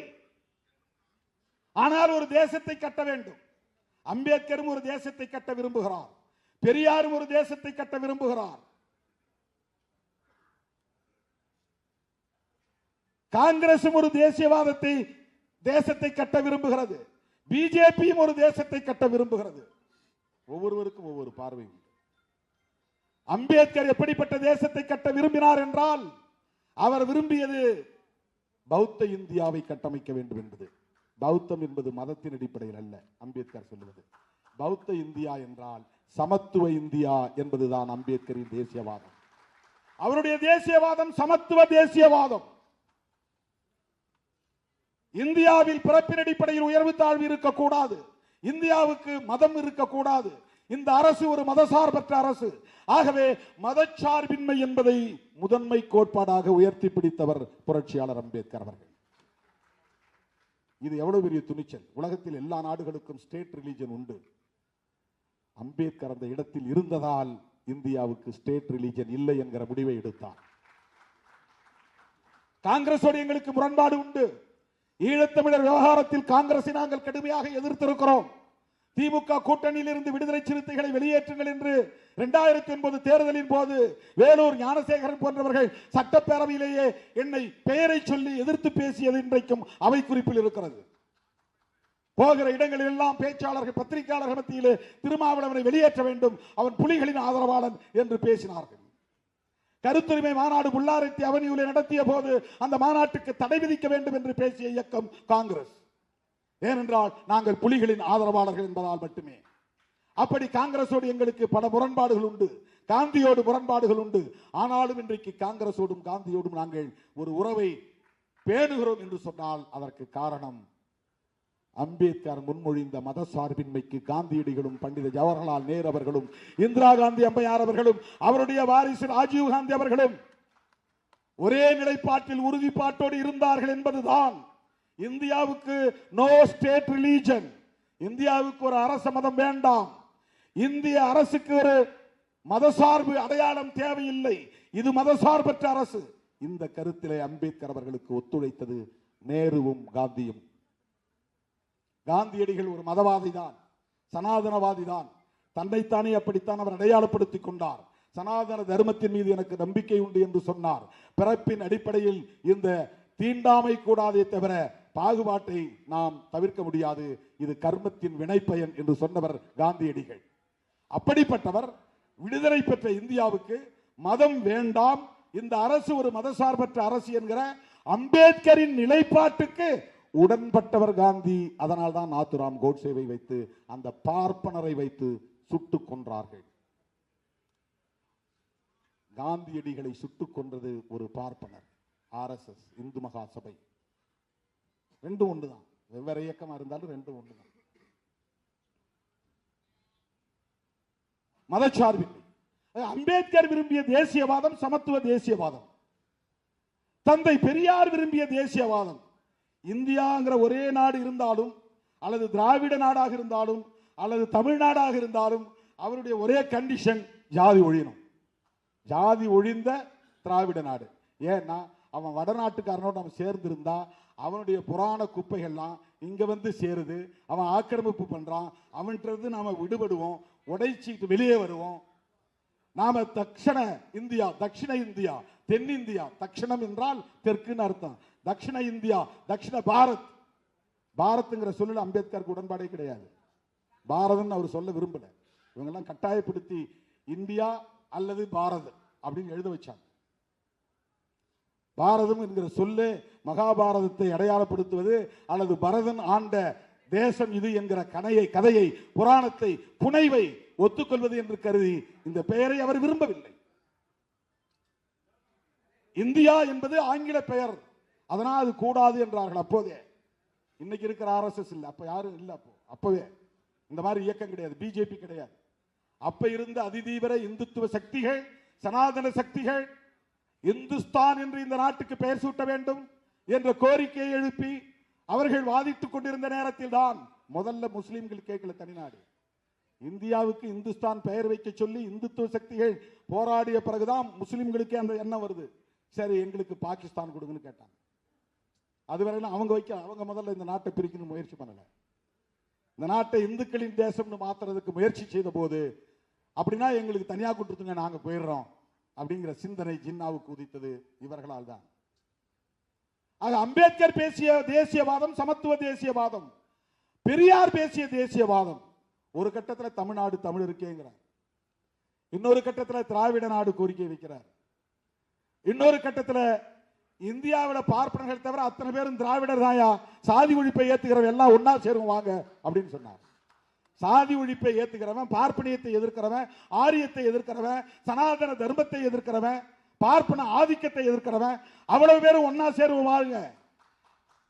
ஆனால் ஒரு தேசத்தை கட்ட வேண்டும். அம்பேத்கரும் ஒரு தேசத்தை கட்ட விரும்புகிறார், பெரியாரும் ஒரு தேசத்தை கட்ட விரும்புகிறார். காங்கிரசும் ஒரு தேசியவாதத்தை தேசத்தை கட்ட விரும்புகிறது. பிஜேபியும் ஒரு தேசத்தை கட்ட விரும்புகிறது. ஒவ்வொருவருக்கும் ஒவ்வொரு பார்வை. அம்பேத்கர் எப்படிப்பட்ட தேசத்தை கட்ட விரும்பினார் என்றால், அவர் விரும்பியது பௌத்த இந்தியாவை கட்டமைக்க வேண்டும் என்பது. பௌத்தம் என்பது மதத்தின் அடிப்படையில் அல்ல. அம்பேத்கர் சொல்லுவது பௌத்த இந்தியா என்றால் சமத்துவ இந்தியா என்பதுதான் அம்பேத்கரின் தேசியவாதம். அவருடைய தேசியவாதம் சமத்துவ தேசியவாதம். இந்தியாவில் பிறப்பின் அடிப்படையில் உயர்வு தாழ்வு இருக்கக்கூடாது. இந்தியாவுக்கு மதம் இருக்கக்கூடாது. இந்த அரசு ஒரு மதசார்பற்ற அரசு. ஆகவே மதச்சார்பின்மை என்பதை முதன்மை கோட்பாடாக உயர்த்தி பிடித்தவர் புரட்சியாளர் அம்பேத்கர் அவர்கள். இது எவ்வளவு பெரிய துணிச்சல்! உலகத்தில் எல்லா நாடுகளுக்கும் ஸ்டேட் ரிலிஜன் உண்டு. அம்பேத்கர் அந்த இடத்தில் இருந்ததால் இந்தியாவுக்கு ஸ்டேட் ரிலிஜன் இல்லை என்கிற முடிவை எடுத்தார். காங்கிரஸோடு எங்களுக்கு முரண்பாடு உண்டு. ஈழத்தமிழர் விவகாரத்தில் காங்கிரஸை நாங்கள் கடுமையாக எதிர்த்திருக்கிறோம். திமுக கூட்டணியில் இருந்து விடுதலை சிறுத்தைகளை வெளியேற்றுங்கள் என்று 2009 தேர்தலின் போது வேலூர் ஞானசேகரன் போன்றவர்கள் சட்டப்பேரவையிலேயே என்னை பெயரை சொல்லி எதிர்த்து பேசியது இன்றைக்கும் அவை குறிப்பில் இருக்கிறது. போகிற இடங்களில் எல்லாம் பேச்சாளர்கள், பத்திரிகையாளர்கள் மத்தியிலே திருமாவளவனை வெளியேற்ற வேண்டும், அவன் புலிகளின் ஆதரவாளன் என்று பேசினார்கள். கருத்துரிமை மாநாடு புல்லாரெட்டி அவனியூரில் நடத்திய போது அந்த மாநாட்டுக்கு தடை விதிக்க வேண்டும் என்று பேசிய இயக்கம் காங்கிரஸ். ஏனென்றால் நாங்கள் புலிகளின் ஆதரவாளர்கள் என்பதால் மட்டுமே. அப்படி காங்கிரஸோடு எங்களுக்கு பல முரண்பாடுகள் உண்டு, காந்தியோடு முரண்பாடுகள் உண்டு. ஆனாலும் இன்றைக்கு காங்கிரஸோடும் காந்தியோடும் நாங்கள் ஒரு உறவை பேணுகிறோம் என்று சொன்னால் அதற்கு காரணம் அம்பேத்கர் முன்மொழிந்த மத சார்பின்மைக்கு காந்தியடிகளும் பண்டித ஜவஹர்லால் நேரு அவர்களும் இந்திரா காந்தி அம்மையார் அவர்களும் அவருடைய வாரிசு ராஜீவ் காந்தி அவர்களும் ஒரே நிலைப்பாட்டில் உறுதிப்பாட்டோடு இருந்தார்கள் என்பதுதான். இந்தியாவுக்கு நோ ஸ்டேட் ரிலிஜன், இந்தியாவுக்கு ஒரு அரச மதம் வேண்டாம், இந்திய அரசுக்கு ஒரு மதசார்பு அடையாளம் தேவையில்லை, இது மதசார்பற்ற அரசு. இந்த கருத்திலே அம்பேத்கர் அவர்களுக்கு ஒத்துழைத்தது நேருவும் காந்தியும். காந்தியடிகள் ஒரு மதவாதி தான், சனாதனவாதி தான். தன்னைத்தானே அப்படித்தான் அவர் அடையாளப்படுத்திக் கொண்டார். சனாதன தர்மத்தின் மீது எனக்கு நம்பிக்கை உண்டு என்று சொன்னார். பிறப்பின் அடிப்படையில் இந்த தீண்டாமை கூடாதே தவிர பாகுபாட்டை நாம் தவிர்க்க முடியாது, இது கர்மத்தின் வினைப்பயன் என்று சொன்னவர் காந்தியடிகள். அப்படிப்பட்டவர் விடுதலை பெற்ற இந்தியாவுக்கு மதம் வேண்டாம், இந்த அரசு ஒரு மதசார்பற்ற அரசு என்கிற அம்பேத்கரின் நிலைப்பாட்டுக்கு உடன்பட்டவர் காந்தி. அதனால் தான் நாத்துராம் கோட்சேவை வைத்து அந்த பார்ப்பனரை வைத்து சுட்டுக் கொன்றார்கள். காந்தியடிகளை சுட்டுக் கொன்றது ஒரு பார்ப்பனர். RSS இந்து மகா சபை ரெண்டும் ஒன்றுதான். வெவ்வேறு இயக்கமா இருந்தாலும் ரெண்டும் ஒன்றுதான். மதச்சார்பில்லை. அம்பேத்கர் விரும்பிய தேசியவாதம் சமத்துவ தேசியவாதம். தந்தை பெரியார் விரும்பிய தேசியவாதம். இந்தியாங்கிற ஒரே நாடு இருந்தாலும், அல்லது திராவிட நாடாக இருந்தாலும், அல்லது தமிழ்நாடாக இருந்தாலும் அவருடைய ஒரே கண்டிஷன் ஜாதி ஒழியணும். ஜாதி ஒழிந்த திராவிட நாடு. ஏன்னா அவன் வடநாட்டுக்காரனோடு நம்ம சேர்ந்திருந்தா அவனுடைய புராண குப்பைகள்லாம் இங்க வந்து சேருது, அவன் ஆக்கிரமிப்பு பண்றான், அவன்கிட்ட நாம விடுபடுவோம், உடைச்சிட்டு வெளியே வருவோம். நாம தக்ஷண இந்தியா, தட்சிண இந்தியா, தென்னிந்தியா, தட்சிணம் என்றால் தெற்குன்னு அர்த்தம், தட்சிண இந்தியா, தட்சிண பாரத். பாரத்ங்கிற சொல்லில் அம்பேத்கருக்கு உடன்பாடே கிடையாது. பாரதம் அவர் சொல்ல விரும்பல. இவங்கெல்லாம் கட்டாயப்படுத்தி இந்தியா அல்லது பாரத் அப்படின்னு எழுத வச்சாங்க. பாரதம் என்கிற சொல்லே மகாபாரதத்தை அடையாளப்படுத்துவது அல்லது பரதன் ஆண்ட தேசம் இது என்கிற கதையை, புராணத்தை, புனைவை ஒத்துக்கொள்வது என்று கருதி இந்த பெயரை அவர் விரும்பவில்லை. இந்தியா என்பது ஆங்கில பெயர், அதனால் அது கூடாது என்றார்கள் அப்போதே. இன்னைக்கு இருக்கிற RSS இல்லை, அப்ப யாரும் இல்லை. அப்பவே இந்த மாதிரி இயக்கம் கிடையாது, பிஜேபி கிடையாது. அப்ப இருந்த அதிதீவிர இந்துத்துவ சக்திகள், சனாதன சக்திகள் இந்துஸ்தான் என்று இந்த நாட்டுக்கு பெயர் சூட்ட வேண்டும் என்ற கோரிக்கையை எழுப்பி அவர்கள் வாதிட்டுக் கொண்டிருந்த நேரத்தில் தான் முதல்ல முஸ்லிம்கள் கேட்கல தனிநாடு. இந்தியாவுக்கு இந்துஸ்தான் பெயர் வைக்க சொல்லி இந்துத்துவ சக்திகள் போராடிய பிறகுதான் முஸ்லிம்களுக்கே அந்த எண்ணம் வருது. சரி, எங்களுக்கு பாகிஸ்தான் கொடுங்கன்னு கேட்டாங்க. அதுவரையிலும் அவங்க முதல்ல இந்த நாட்டை பிரிக்கணும் முயற்சி பண்ணல. இந்த நாட்டை இந்துக்களின் தேசம்னு மாத்துறதுக்கு முயற்சி செய்த போது, அப்படின்னா எங்களுக்கு தனியா கொடுத்துங்க, நாங்க போயிடுறோம் அப்படிங்கிற சிந்தனை ஜின்னாவுக்கு உதித்தது இவர்களால் தான். ஆக அம்பேத்கர் பேசிய தேசியவாதம் சமத்துவ தேசியவாதம், பெரியார் பேசிய தேசியவாதம். ஒரு கட்டத்தில் தமிழ்நாடு தமிழ் இருக்கேங்கிறார், இன்னொரு கட்டத்தில் திராவிட நாடு கோரிக்கை வைக்கிறார், இன்னொரு கட்டத்தில் இந்தியாவில் பார்ப்பனர்கள் தவிர அத்தனை பேரும் திராவிடர் தாயா, சாதி ஒழிப்பை ஏத்துக்கிறவன் எல்லாம் ஒன்னா சேருவோம் வாங்க அப்படின்னு சொன்னார். சாதி ஒழிப்பை ஏத்துக்கிறவன், பார்ப்பனியத்தை எதிர்க்கிறவன், ஆரியத்தை எதிர்க்கிறவன், சனாதன தர்மத்தை எதிர்க்கிறவன், பார்ப்பன ஆதிக்கத்தை எதிர்க்கிறவன் அவ்வளவு பேரும் ஒன்னா சேருவோம் வாங்க,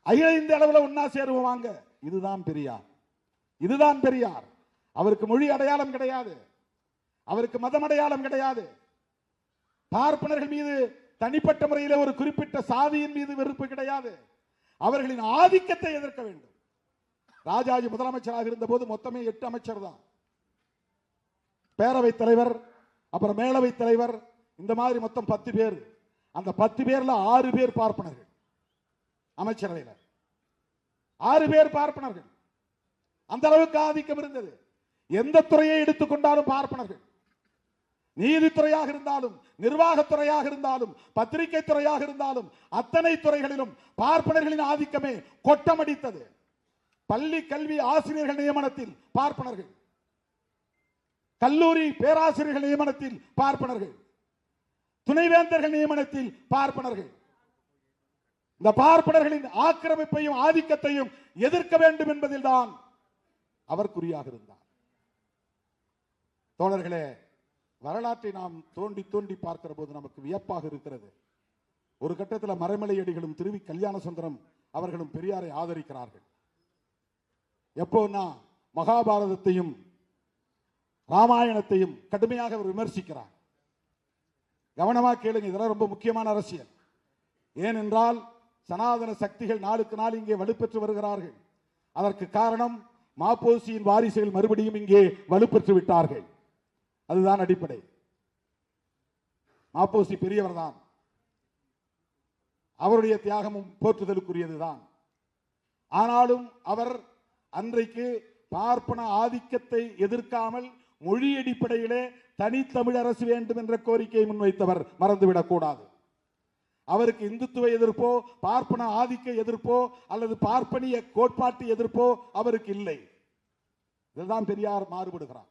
அகில இந்திய அளவில் ஒன்னா சேருவோம் வாங்க. இதுதான் பெரியார், இதுதான் பெரியார். அவருக்கு மொழி அடையாளம் கிடையாது, அவருக்கு மதம் அடையாளம் கிடையாது. பார்ப்பனர்கள் மீது தனிப்பட்ட முறையில் ஒரு குறிப்பிட்ட சாதியின் மீது வெறுப்பு கிடையாது. அவர்களின் ஆதிக்கத்தை எதிர்க்க வேண்டும். ராஜாஜி முதலமைச்சராக இருந்த போது மொத்தமே 8 அமைச்சர் தான், பேரவைத் தலைவர், அப்புறம் மேலவைத் தலைவர், இந்த மாதிரி மொத்தம் 10 பேர். அந்த 10 பேர்ல 6 பேர் பார்ப்பனர்கள். அமைச்சரவையில் 6 பேர் பார்ப்பனர்கள். அந்த அளவுக்கு ஆதிக்கம் இருந்தது. எந்த துறையை எடுத்துக்கொண்டாலும் பார்ப்பனர்கள். நீதித்துறையாக இருந்தாலும், நிர்வாகத்துறையாக இருந்தாலும், பத்திரிகை துறையாக இருந்தாலும், அத்தனை துறைகளிலும் பார்ப்பனர்களின் ஆதிக்கமே கொட்டமடித்தது. பள்ளி கல்வி ஆசிரியர்கள் நியமனத்தில் பார்ப்பனர்கள், கல்லூரி பேராசிரியர்கள் நியமனத்தில் பார்ப்பனர்கள், துணைவேந்தர்கள் நியமனத்தில் பார்ப்பனர்கள். இந்த பார்ப்பனர்களின் ஆக்கிரமிப்பையும் ஆதிக்கத்தையும் எதிர்க்க வேண்டும் என்பதில் தான் அவர் குறியாக இருந்தார். தோழர்களே, வரலாற்றை நாம் தோண்டி தோண்டி பார்க்கிற போது நமக்கு வியப்பாக இருக்கிறது. ஒரு கட்டத்தில் மறைமலையடிகளும் திருவி கல்யாண சுந்தரம் அவர்களும் பெரியாரை ஆதரிக்கிறார்கள். எப்போன்னா மகாபாரதத்தையும் ராமாயணத்தையும் கடுமையாக அவர் விமர்சிக்கிறார். கவனமாக கேளுங்க, இதெல்லாம் ரொம்ப முக்கியமான அரசியல். ஏனென்றால் சனாதன சக்திகள் நாளுக்கு நாள் இங்கே வலுப்பெற்று வருகிறார்கள். அதற்கு காரணம் மாப்போசியின் வாரிசுகள் மறுபடியும் இங்கே வலுப்பெற்று விட்டார்கள். அதுதான் அடிப்படை. மாப்போசி பெரியவர் தான், அவருடைய தியாகமும் போற்றுதலுக்குரியதுதான். ஆனாலும் அவர் அன்றைக்கு பார்ப்பன ஆதிக்கத்தை எதிர்க்காமல் மொழி அடிப்படையிலே தனித்தமிழ் அரசு வேண்டும் என்ற கோரிக்கையை முன்வைத்தவர், மறந்துவிடக் கூடாது. அவருக்கு இந்துத்துவ எதிர்ப்போ, பார்ப்பன ஆதிக்க எதிர்ப்போ அல்லது பார்ப்பனிய கோட்பாட்டு எதிர்ப்போ அவருக்கு இல்லை. இதுதான் பெரியார் மாறுபடுகிறார்,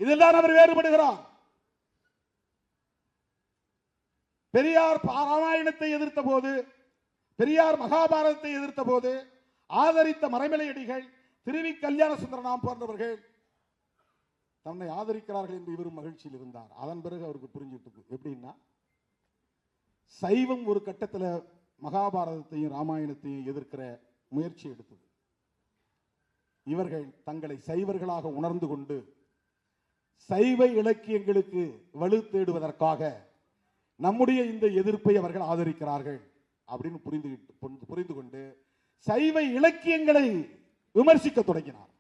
இதில்தான் அவர் வேறுபடுகிறார். பெரியார் ராமாயணத்தை எதிர்த்த போது, பெரியார் மகாபாரதத்தை எதிர்த்த போது ஆதரித்த மறைமலையடிகள், திருவி கல்யாண சுந்தரம் போன்றவர்கள் தன்னை ஆதரிக்கிறார்கள் என்று இவரும் மகிழ்ச்சியில் இருந்தார். அதன் பிறகு அவருக்கு புரிஞ்சுட்டு எப்படின்னா, சைவம் ஒரு கட்டத்தில் மகாபாரதத்தையும் ராமாயணத்தையும் எதிர்க்கிற முயற்சி எடுத்தது. இவர்கள் தங்களை சைவர்களாக உணர்ந்து கொண்டு சைவ இலக்கியங்களுக்கு வலு தேடுவதற்காக நம்முடைய இந்த எதிர்ப்பை அவர்கள் ஆதரிக்கிறார்கள் அப்படின்னு புரிந்து கொண்டு சைவ இலக்கியங்களை விமர்சிக்க தொடங்கினார்.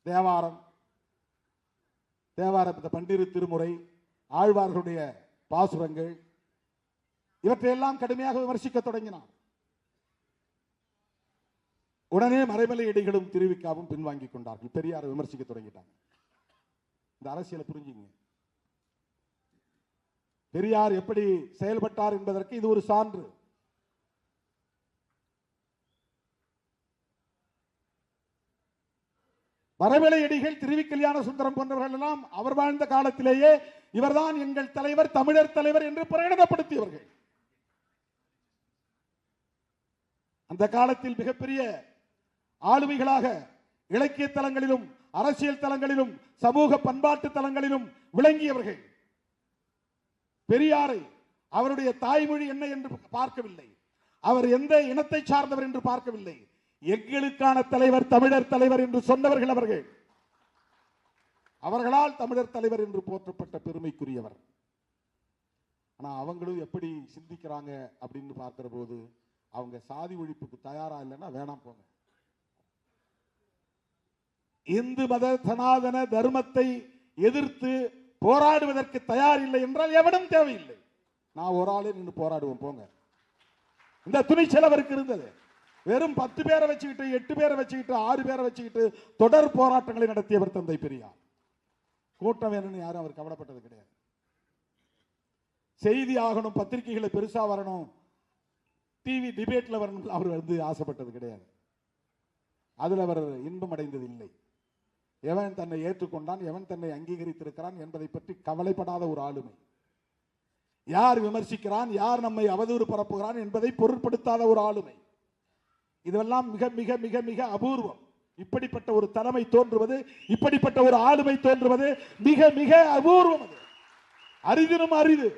தேவாரம், பன்னிரு திருமுறை, ஆழ்வார்களுடைய பாசுரங்கள், இவற்றையெல்லாம் கடுமையாக விமர்சிக்க தொடங்கினார். உடனே மறைமலையடிகளும் திருவிக்காவும் பின்வாங்கிக் கொண்டார்கள், பெரியாரை விமர்சிக்க தொடங்கிட்டாங்க. இந்த அரசியலை புரிஞ்சுங்க. பெரியார் எப்படி செயல்பட்டார் என்பதற்கு இது ஒரு சான்று. வரவிலையடிகள், திருவி கல்யாண சுந்தரம் போன்றவர்கள் எல்லாம் அவர் வாழ்ந்த காலத்திலேயே இவர்தான் எங்கள் தலைவர், தமிழர் தலைவர் என்று பிரகடனப்படுத்தியவர்கள். அந்த காலத்தில் மிகப்பெரிய ஆளுமைகளாக இலக்கிய தலங்களிலும் அரசியல் தலங்களிலும் சமூக பண்பாட்டு தலங்களிலும் விளங்கியவர்கள். பெரியாரை அவருடைய தாய்மொழி என்ன என்று பார்க்கவில்லை, அவர் எந்த இனத்தை சார்ந்தவர் என்று பார்க்கவில்லை. எங்களுக்கான தலைவர் தமிழர் தலைவர் என்று சொன்னவர்கள் அவர்கள். அவர்களால் தமிழர் தலைவர் என்று போற்றப்பட்ட பெருமைக்குரியவர். ஆனா அவங்களும் எப்படி சிந்திக்கிறாங்க அப்படின்னு பார்க்கிற போது அவங்க சாதி ஒழிப்புக்கு தயாரா இல்லைன்னா வேணாம் போங்க. இந்து மத சனாதன தர்மத்தை எதிர்த்து போராடுவதற்கு தயார் இல்லை என்றால் எவனும் தேவையில்லை. நான் ஒரு ஆளே நின்று போராடுவோம் போங்க. இந்த துணிச்சல் அவருக்கு இருந்தது. வெறும் 10 பேரை வச்சுக்கிட்டு 8 பேரை வச்சுக்கிட்டு 6 பேரை வச்சுக்கிட்டு தொடர் போராட்டங்களை நடத்தியவர் தந்தை பெரியார். கூட்டம் வேணும்னு யாரும் அவர் கவலைப்பட்டது கிடையாது. செய்தி ஆகணும், பத்திரிகைகளை பெருசா வரணும், டிவி டிபேட்ல வரணும் அவர் ஆசைப்பட்டது கிடையாது. அதில் அவர் இன்பம் அடைந்தது இல்லை. எவன் தன்னை ஏற்றுக்கொண்டான், எவன் தன்னை அங்கீகரித்திருக்கிறான் என்பதை பற்றி கவலைப்படாத ஒரு ஆளுமை. யார் விமர்சிக்கிறான், யார் நம்மை அவதூறு பரப்புகிறான் என்பதை பொருட்படுத்தாத ஒரு ஆளுமை. இதெல்லாம் மிக மிக மிக மிக அபூர்வம். இப்படிப்பட்ட ஒரு தலைமை தோன்றுவது, இப்படிப்பட்ட ஒரு ஆளுமை தோன்றுவது மிக மிக அபூர்வம். அது அரிதினும் அரிது.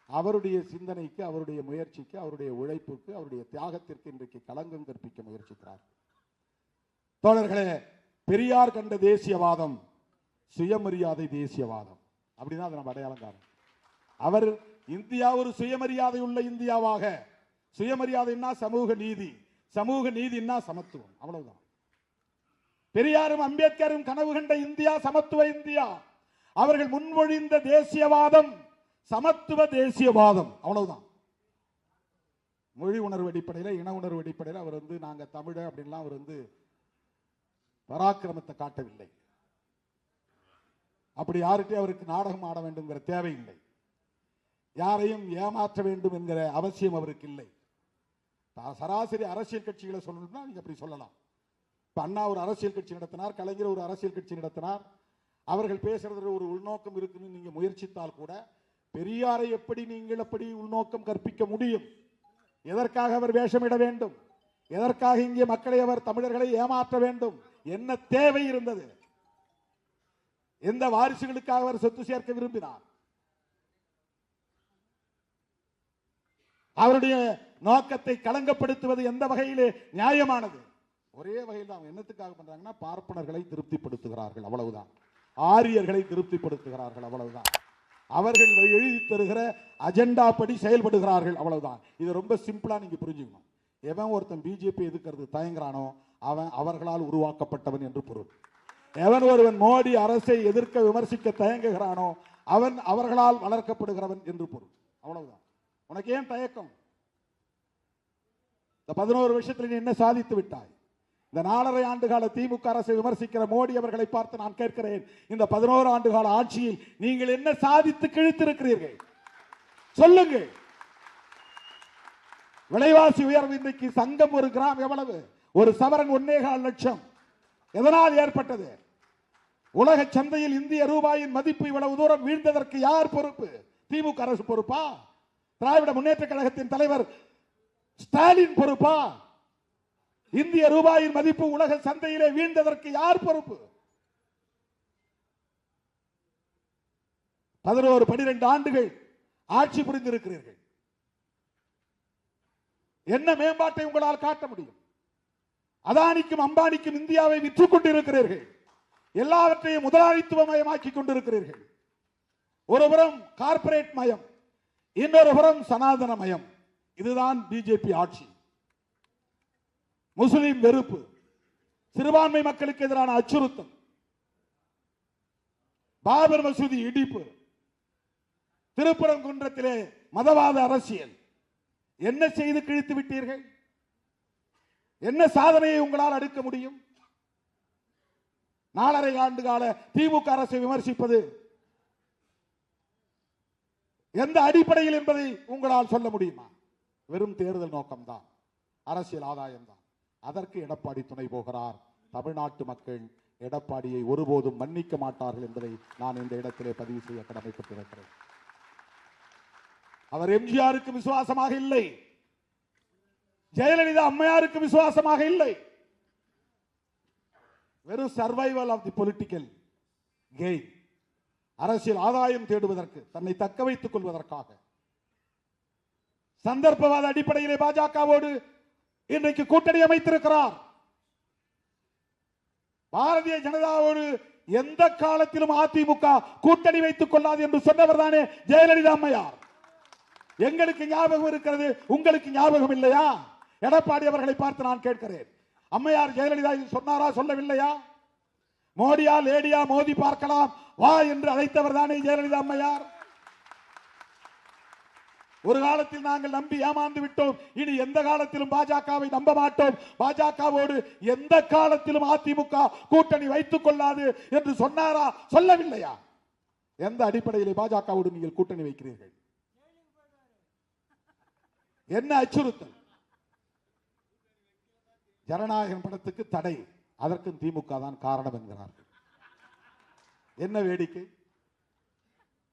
அவருடைய சிந்தனைக்கு, அவருடைய முயற்சிக்கு, அவருடைய உழைப்புக்கு, அவருடைய தியாகத்திற்கு இன்றைக்கு களங்கம் கற்பிக்க முயற்சிக்கிறார். தோழர்களே, பெரியார் கண்ட தேசியவாதம் சுயமரியாதை தேசியவாதம். அப்படிதான் அதை நம்ம அடையாளம் காணும். அவர் இந்தியா ஒரு சுயமரியாதை உள்ள இந்தியாவாக, சுயமரியாதைன்னா சமூக நீதி, சமூக நீதினா சமத்துவம், அவ்வளவுதான். பெரியாரும் அம்பேத்கரும் கனவு கண்ட இந்தியா சமத்துவ இந்தியா. அவர்கள் முன்மொழிந்த தேசியவாதம் சமத்துவ தேசியவாதம், அவ்வளவுதான். மொழி உணர்வு அடிப்படையில், இன உணர்வு அடிப்படையில் அவர் நாங்க தமிழ அப்படின்லாம் அவர் பராக்கிரமத்தை காட்டவில்லை. அப்படி யார்கிட்டயும் அவருக்கு நாடகம் ஆட வேண்டும்ங்கிற தேவையில்லை. யாரையும் ஏமாற்ற வேண்டும் என்கிற அவசியம் அவருக்கு இல்லை. சராசரி அரசியல் கட்சிகளை சொல்லணும்னா நீங்க அப்படி சொல்லலாம். இப்ப அண்ணா ஒரு அரசியல் கட்சி நடத்தினார், கலைஞர் ஒரு அரசியல் கட்சி நடத்தினார். அவர்கள் பேசுறதுல ஒரு உள்நோக்கம் இருக்குன்னு நீங்க முயற்சித்தால் கூட பெரியாரை எப்படி நீங்கள் அப்படி உள்நோக்கம் கற்பிக்க முடியும்? எதற்காக அவர் வேஷமிட வேண்டும்? எதற்காக இங்கே மக்களை அவர் தமிழர்களை ஏமாற்ற வேண்டும்? என்ன தேவை இருந்தது? எந்த வாரிசுகளுக்காக அவர் சொத்து சேர்க்க விரும்பினார்? அவருடைய நோக்கத்தை களங்கப்படுத்துவது எந்த வகையிலே நியாயமானது? ஒரே வகையில் தான். என்னத்துக்காக பண்றாங்கன்னா பார்ப்பனர்களை திருப்திப்படுத்துகிறார்கள், அவ்வளவுதான். ஆரியர்களை திருப்திப்படுத்துகிறார்கள், அவ்வளவுதான். அவர்கள் எழுதி தருகிற அஜெண்டா படி செயல்படுகிறார்கள், அவ்வளவுதான். இது ரொம்ப சிம்பிளா நீங்க புரிஞ்சுக்கணும். எவன் ஒருத்தன் பிஜேபி எதிர்க்கிறது தயங்குறானோ அவன் அவர்களால் உருவாக்கப்பட்டவன் என்று பொருள். எவன் ஒருவன் மோடி அரசை எதிர்க்க விமர்சிக்க தயங்குகிறானோ அவன் அவர்களால் வளர்க்கப்படுகிறவன் என்று பொருள், அவ்வளவுதான். உனக்கு ஏன் தயக்கம்? இந்த 11 வருஷத்தில் நீ என்ன சாதித்து விட்டாய்? இந்த 4.5 ஆண்டு கால திமுக அரசை விமர்சிக்கிற மோடி அவர்களை பார்த்து நான் கேட்கிறேன், இந்த 11 ஆண்டு கால ஆட்சியில் நீங்கள் என்ன சாதித்து கிழித்திருக்கிறீர்கள்? சொல்லுங்கள். விலைவாசி உயர்வு இன்றைக்கு சங்கம் ஒரு கிராம் எவ்வளவு? ஒரு சவரன் 1.25 லட்சம். எதனால் ஏற்பட்டது? உலக சந்தையில் இந்திய ரூபாயின் மதிப்பு இவ்வளவு தூரம் வீழ்ந்ததற்கு யார் பொறுப்பு? திமுக அரசு பொறுப்பா? திராவிட முன்னேற்ற கழகத்தின் தலைவர் ஸ்டாலின் பொறுப்பா? இந்திய ரூபாயின் மதிப்பு உலக சந்தையிலே வீழ்ந்ததற்கு யார் பொறுப்பு? 11-12 ஆண்டுகள் ஆட்சி புரிந்திருக்கிறீர்கள். என்ன மேம்பாட்டை உங்களால் காட்ட முடியும்? அதானிக்கும் அம்பானிக்கும் இந்தியாவை விற்றுக் கொண்டிருக்கிறீர்கள். எல்லாவற்றையும் முதலாளித்துவமயமாக்கி கொண்டிருக்கிறீர்கள். ஒருபுறம் கார்பரேட் மயம், இன்னொரு புறம் சனாதன மயம். இதுதான் பிஜேபி ஆட்சி. முஸ்லிம் வெறுப்பு, சிறுபான்மை மக்களுக்கு எதிரான அச்சுறுத்தல், பாபர் மசூதி இடிப்பு, திருப்பரங்குன்றத்திலே மதவாத அரசியல். என்ன செய்து கிழித்து விட்டீர்கள்? என்ன சாதனையை உங்களால் அடுக்க முடியும்? 4.5 ஆண்டு கால திமுக அரசை விமர்சிப்பது எந்த அடிப்படையில் என்பதை உங்களால் சொல்ல முடியுமா? வெறும் தேர்தல் நோக்கம்தான், அரசியல் ஆதாயம் தான். அதற்கு எடப்பாடி துணை போகிறார், தமிழ்நாட்டு மக்கள் எடப்பாடியை ஒருபோதும் மன்னிக்க மாட்டார்கள் என்பதை நான் இந்த இடத்திலே பதிவு செய்ய கடமைப்பட்டிருக்கிறேன். அவர் எம்ஜிஆருக்கு விசுவாசமாக இல்லை, ஜெயலலிதா அம்மையாருக்கு விசுவாசமாக இல்லை. வெறும் survival of the political gain, அரசியல் ஆதாயம் தேடுவதற்கு, தன்னை தக்க வைத்துக் கொள்வதற்காக சந்தர்ப்பவாத அடிப்படையிலே பாஜகவோடு இன்றைக்கு கூட்டணி அமைத்திருக்கிறார். பாரதிய ஜனதாவோடு எந்த காலத்திலும் அதிமுக கூட்டணி வைத்துக் கொள்ளாது என்று சொன்னவர் தானே ஜெயலலிதா அம்மையார். எங்களுக்கு ஞாபகம் இருக்கிறது, உங்களுக்கு ஞாபகம் இல்லையா? எடப்பாடி அவர்களை பார்த்து நான் கேட்கிறேன், அம்மையார் ஜெயலலிதா சொன்னாரா, சொல்லவில்லையா? மோடியா லேடியா மோதி பார்க்கலாம் வா என்று அழைத்தவர் தானே ஜெயலலிதா அம்மையார். ஒரு காலத்தில் நாங்கள் நம்பி ஏமாந்து விட்டோம், இனி எந்த காலத்திலும் பாஜகவை நம்ப மாட்டோம், பாஜகவோடு எந்த காலத்திலும் அதிமுக கூட்டணி வைத்துக் கொள்ளாது என்று சொன்னாரா, சொல்லவில்லையா? எந்த அடிப்படையிலே பாஜகவோடு நீங்கள் கூட்டணி வைக்கிறீர்கள்? என்ன அச்சுறுத்தல்? ஜனநாயகம் படத்துக்கு தடை, அதற்கும் திமுக தான் காரணம் என்கிறார்கள். என்ன வேடிக்கை!